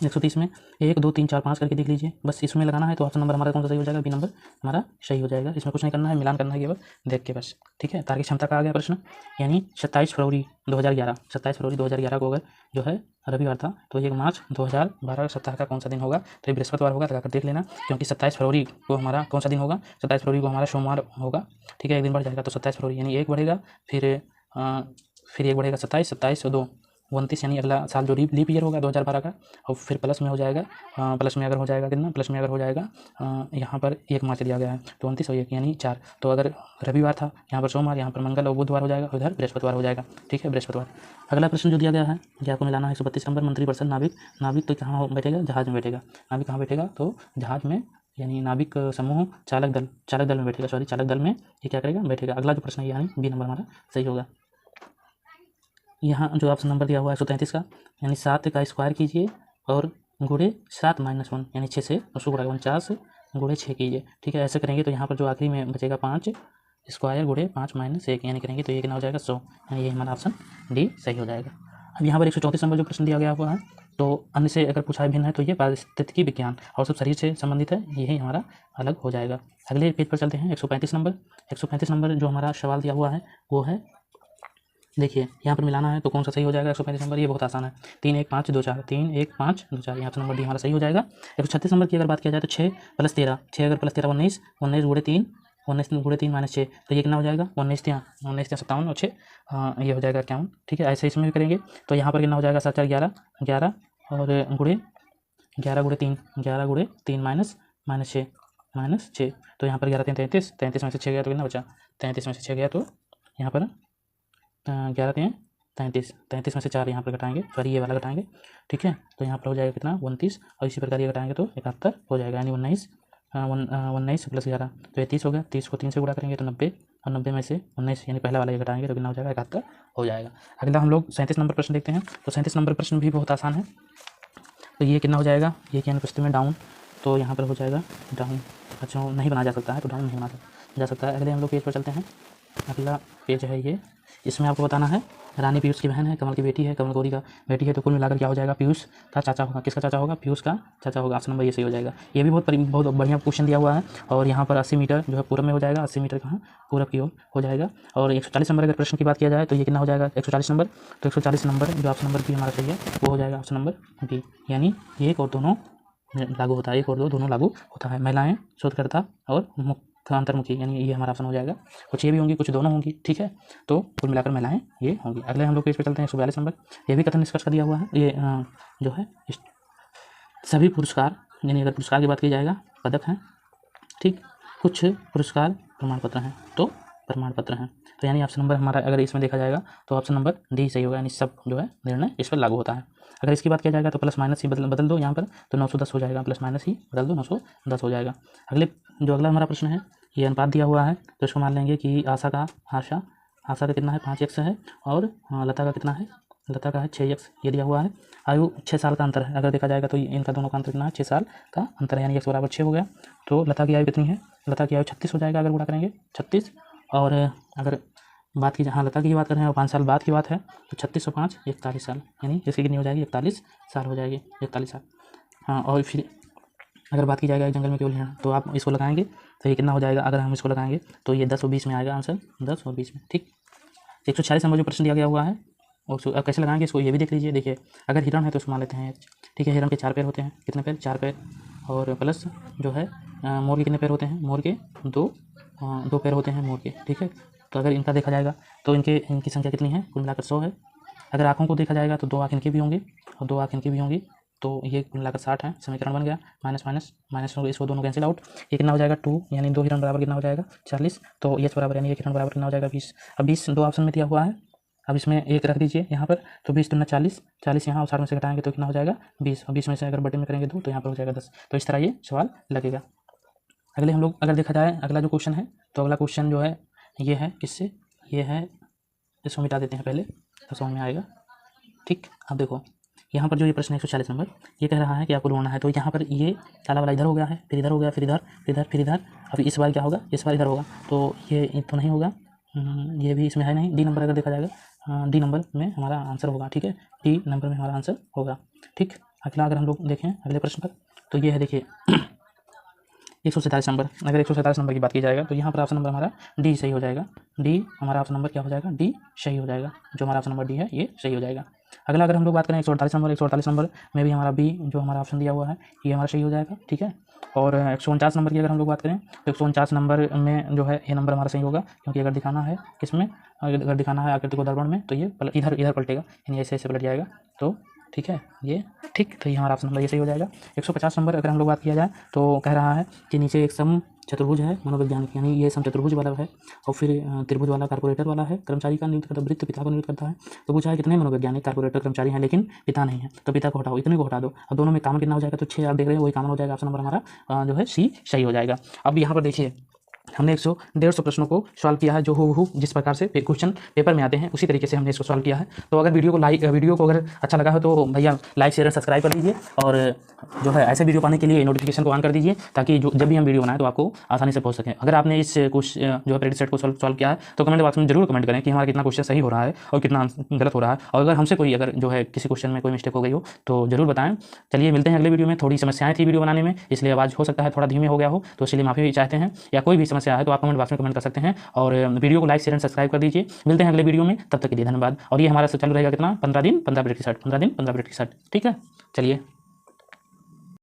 130 में 1 2 3 4 5 करके देख लीजिए, बस इसमें लगाना है। तो ऑप्शन नंबर हमारा कौन सा सही हो जाएगा? बी नंबर हमारा सही हो जाएगा। इसमें कुछ नहीं करना है, मिलान करना है केवल देख के बस, ठीक है। तार्किक क्षमता का आ गया प्रश्न, यानी 27 फरवरी 2011, 27 फरवरी 2011 को अगर जो है रविवार था, तो 1 मार्च 2012 सप्ताह का कौन सा दिन होगा? तो ये बृहस्पतिवार होगा, लगाकर देख लेना, क्योंकि 27 फरवरी को हमारा कौन सा दिन होगा? 27 फरवरी को हमारा सोमवार होगा, ठीक है। एक दिन बढ़ जाएगा, तो 27 फरवरी यानी 1 बढ़ेगा, फिर 1 बढ़ेगा 27, 27 और 2 29, यानी अगला साल जो लीप ईयर होगा 2012 का, और फिर प्लस में हो जाएगा, प्लस में अगर हो जाएगा कितना? प्लस में अगर हो जाएगा यहाँ पर 1 मार्च दिया गया है, तो 29 और 1 यानी 4। तो अगर रविवार था, यहाँ पर सोमवार, यहाँ पर मंगल और बुधवार हो जाएगा, उधर बृहस्पतिवार हो जाएगा, ठीक है, बृहस्पतिवार। अगला प्रश्न जो दिया गया है कि आपको मिलाना है 132 नंबर, मंत्रिपरिषद नाविक, नाविक तो कहाँ बैठेगा? जहाज में बैठेगा। नाविक कहाँ बैठेगा? तो जहाज में, यानी नाविक समूह चालक दल में बैठेगा, सॉरी चालक दल में ये क्या करेगा? बैठेगा। अगला जो प्रश्न है यानी बी नंबर हमारा सही होगा। यहाँ जो ऑप्शन नंबर दिया हुआ है 133 का, यानी 7 का स्क्वायर कीजिए और गुणे 7 - 1, यानी 6 से उसको गुणा 49 गुणे 6 कीजिए, ठीक है। ऐसे करेंगे तो यहाँ पर जो आखिरी में बचेगा 5 स्क्वायर गुणे 5 - 1, यानी करेंगे तो ये कितना हो जाएगा? 100, यानी ये हमारा ऑप्शन डी सही हो जाएगा। अब यहाँ पर 134 नंबर जो प्रश्न दिया गया हुआ है, तो अन्य से अगर पूछा भिन्न है तो ये पारिस्थितिकी विज्ञान और सब शरीर से संबंधित है, यही हमारा अलग हो जाएगा। अगले पेज पर चलते हैं, 135 नंबर। 135 नंबर जो हमारा सवाल दिया हुआ है वो है, देखिए यहाँ पर मिलाना है तो कौन सा सही हो जाएगा? 135 नंबर, ये बहुत आसान है, 3 1 5 2 4, 3 1 5 2 4, यहाँ पर नंबर डी हमारा सही हो जाएगा। 136 नंबर की अगर बात किया जाए तो 6 + 13, 6 अगर +13 19, 19 गुणे 3, 19 गुणे 3 - 6, तो ये कितना हो जाएगा? 19 3 57 और 6 ये हो जाएगा 51, ठीक है। ऐसे इसमें भी करेंगे तो यहाँ पर कितना हो जाएगा? 7 4 11 11 और गुणे 11 गुणे 3, 11 गुणे 3 -6, तो यहाँ पर 11 3 33, 33 में से 6 गया तो कितना बचा? 33 में से 6 गया तो यहाँ पर 11 3 33, 33 में से 4 यहाँ पर घटाएंगे, सॉरी ये वाला घटाएंगे, ठीक है। तो यहाँ पर हो जाएगा कितना? 29, और इसी प्रकार ये घटाएंगे तो 71 हो जाएगा, यानी 19 + 11 तो ये 30 हो गया। 30 को 3 से गुणा करेंगे तो 90, और 90 में से 19 यानी पहला वाला ये घटाएंगे तो कितना हो जाएगा? 71 हो जाएगा। अगला हम लोग 37 नंबर प्रश्न देखते हैं। तो 37 नंबर प्रश्न भी बहुत आसान है। तो ये कितना हो जाएगा? ये क्या अनुपस्थिति में डाउन, तो यहाँ पर हो जाएगा डाउन, अच्छा नहीं बना जा सकता है, तो डाउन नहीं बना जा सकता है। अगले हम लोग पेज पर चलते हैं। अगला पेज है ये, इसमें आपको बताना है रानी पीयूष की बहन है, कमल की बेटी है, कमल गौरी का बेटी है, तो कुल मिलाकर क्या हो जाएगा? पीयूष का चाचा होगा। किसका चाचा होगा? पीयूष का चाचा होगा। ऑप्शन नंबर ये सही हो जाएगा। ये भी बहुत बढ़िया क्वेश्चन दिया हुआ है, और यहाँ पर 80 मीटर जो है पूरब में हो जाएगा, 80 मीटर कहाँ? पूरब की ओर हो जाएगा। और 140 नंबर अगर प्रश्न की बात किया जाए तो ये कितना हो जाएगा? 140 नंबर, तो 140 नंबर जो ऑप्शन नंबर बी हमारा सही है वो हो जाएगा ऑप्शन नंबर बी, यानी एक और दोनों लागू होता है, 1 और 2 दोनों लागू होता है। महिलाएं, शोधकर्ता और अंतर्मुखी, यानी ये हमारा ऑप्शन हो जाएगा। कुछ ये भी होंगी, कुछ दोनों होंगी, ठीक है। तो कुल मिलाकर महिलाएं ये होंगी। अगले हम लोग पेज पे चलते हैं, 142 नंबर। ये भी कथन निष्कर्ष का दिया हुआ है। ये जो है सभी पुरस्कार, यानी अगर पुरस्कार की बात की जाएगा पदक हैं, ठीक, कुछ पुरस्कार प्रमाण पत्र हैं, तो प्रमाण पत्र हैं, तो यानी ऑप्शन नंबर हमारा अगर इसमें देखा जाएगा तो ऑप्शन नंबर डी सही होगा, यानी सब जो है निर्णय इस पर लागू होता है। अगर इसकी बात किया जाएगा तो प्लस माइनस ही बदल दो यहाँ पर, तो 910 हो जाएगा, प्लस माइनस ही बदल दो 910 हो जाएगा। अगला हमारा प्रश्न है, ये अनुपात दिया हुआ है, तो इसको मान लेंगे कि आशा का कितना है? 5x है, और लता का कितना है? लता का है 6x, ये दिया हुआ है। आयु 6 साल का अंतर है, अगर देखा जाएगा तो इनका दोनों का अंतर कितना है? 6 साल का अंतर है, यानी x = 6 हो गया। तो लता की आयु कितनी है? लता की आयु 36 हो जाएगा, अगर गुणा करेंगे 36, और अगर बात की, हाँ लता की बात कर रहे हैं और 5 साल बाद की बात है, तो 36 और 5 41 साल, यानी इसकी कितनी हो जाएगी? 41 साल हो जाएगी, 41 साल। हाँ, और फिर अगर बात की जाएगा जंगल में केवल हिरण, तो आप इसको लगाएंगे तो ये कितना हो जाएगा? अगर हम इसको लगाएंगे तो ये 10 और 20 में आएगा आंसर, 10 और 20 में, ठीक। 146 नंबर जो प्रश्न दिया गया हुआ है, और कैसे लगाएंगे इसको ये भी देख लीजिए। देखिए अगर हिरण है तो उसको मान लेते हैं, ठीक है। हिरण के 4 पैर होते हैं, कितने पैर? 4 पैर, और प्लस जो है मोर के कितने पैर होते हैं? मोर के 2 पैर होते हैं मोर के, ठीक है। तो अगर इनका देखा जाएगा तो इनकी संख्या कितनी है? कुल मिलाकर 100 है। अगर आँखों को देखा जाएगा तो 2 आँख इनकी भी होंगी और 2 आँख इनकी भी होंगी, तो ये कुल मिलाकर 60 है। समीकरण बन गया, माइनस माइनस माइनस हो, इसको दोनों कैंसिल आउट। ये कितना हो जाएगा? 2, यानी 2 हिरण बराबर कितना हो जाएगा? 40, तो एच बराबर यानी 1 हिरण बराबर कितना हो जाएगा? 20। अब 20 2 ऑप्शन में दिया हुआ है, अब इसमें 1 रख दीजिए यहाँ पर, तो 20 दूना 40, 40 यहाँ और 60 में से घटाएंगे तो कितना हो जाएगा? 20, और 20 में से अगर बटे में करेंगे 2 तो यहाँ पर हो जाएगा 10। तो इस तरह ये सवाल लगेगा। अगले हम लोग अगर देखा जाए अगला जो क्वेश्चन है, तो अगला क्वेश्चन जो है ये है किससे? ये है, इसको मिटा देते हैं पहले तो समझ में आएगा, ठीक। अब देखो यहाँ पर जो ये प्रश्न 140 नंबर ये कह रहा है कि आपको ढूंढना है, तो यहाँ पर ये काला वाला इधर हो गया है, फिर इधर हो गया, फिर इधर, फिर इधर, फिर इधर, अभी इस बार क्या होगा? इस बार इधर होगा, तो ये तो नहीं होगा, ये भी इसमें है नहीं। डी नंबर अगर देखा जाएगा, डी नंबर में हमारा आंसर होगा, ठीक है। डी नंबर में हमारा आंसर होगा, ठीक। अगला अगर हम लोग देखें अगले प्रश्न पर, तो ये है देखिए 147 नंबर। अगर 147 नंबर की बात की जाएगा तो यहाँ पर ऑप्शन नंबर हमारा डी सही हो जाएगा। डी हमारा ऑप्शन नंबर क्या हो जाएगा, डी सही हो जाएगा। जो हमारा ऑप्शन नंबर डी है ये सही हो जाएगा। अगला अगर हम लोग बात करें 148 नंबर, 148 नंबर में भी हमारा बी जो हमारा ऑप्शन दिया हुआ है ये हमारा सही हो जाएगा, ठीक है। और 149 नंबर की अगर हम लोग बात करें तो 149 नंबर में जो है ये नंबर हमारा सही होगा, क्योंकि अगर दिखाना है किसमें, अगर दिखाना है आकृति को दर्पण में तो ये इधर इधर पलटेगा, यानी ऐसे ऐसे पलट जाएगा, तो ठीक है ये ठीक। तो ये हमारा ऑप्शन नंबर ये सही हो जाएगा। 150 नंबर अगर हम लोग बात किया जाए तो कह रहा है कि नीचे एक सम चतुर्भुज है मनोवैज्ञानिक, यानी ये सम चतुर्भुज वाला है और फिर त्रिभुज वाला कारपोरेटर वाला है, कर्मचारी का नियुक्त करता है, वृत्त पिता को नियुक्त करता है। तो पूछा है कितने मनोवैज्ञानिक कारपोरेटर कर्मचारी हैं लेकिन पिता नहीं है, तो पिता को हटाओ, इतने को हटा दो, अब दोनों में कॉमन कितना हो जाएगा, तो 6 आप देख रहे हैं वही कॉमन हो जाएगा। ऑप्शन नंबर हमारा जो है सी सही हो जाएगा। अब यहाँ पर देखिए हमने 100-150 प्रश्नों को सॉल्व किया है, जो हूबहू जिस प्रकार से क्वेश्चन पेपर में आते हैं उसी तरीके से हमने इसको सॉल्व किया है। तो अगर वीडियो को अगर अच्छा लगा हो तो भैया लाइक शेयर सब्सक्राइब कर लीजिए, और जो है ऐसे वीडियो पाने के लिए नोटिफिकेशन को ऑन कर दीजिए, ताकि जब भी हम वीडियो बनाएं तो आपको आसानी से पहुंच सकें। अगर आपने इस जो है प्रैक्टिस सेट को सॉल्व किया है तो कमेंट बॉक्स में जरूर कमेंट करें कि हमारा कितना क्वेश्चन सही हो रहा है और कितना गलत हो रहा है, और अगर हमसे कोई अगर जो है किसी क्वेश्चन में कोई मिस्टेक हो गई हो तो जरूर बताएं। चलिए मिलते हैं अगले वीडियो में। थोड़ी समस्याएं थी वीडियो बनाने में, इसलिए आवाज़ हो सकता है थोड़ा धीमे हो गया हो, तो इसलिए माफ़ी चाहते हैं। या कोई भी समस्या है तो आप कमेंट बॉक्स में कमेंट कर सकते हैं, और वीडियो को लाइक शेयर एंड सब्सक्राइब कर दीजिए। मिलते हैं अगले वीडियो में, तब तक के लिए धन्यवाद। और ये हमारा चालू रहेगा कितना, 15 दिन 15 मिनट की शर्ट, 15 दिन 15 मिनट की शर्ट, ठीक है। चलिए।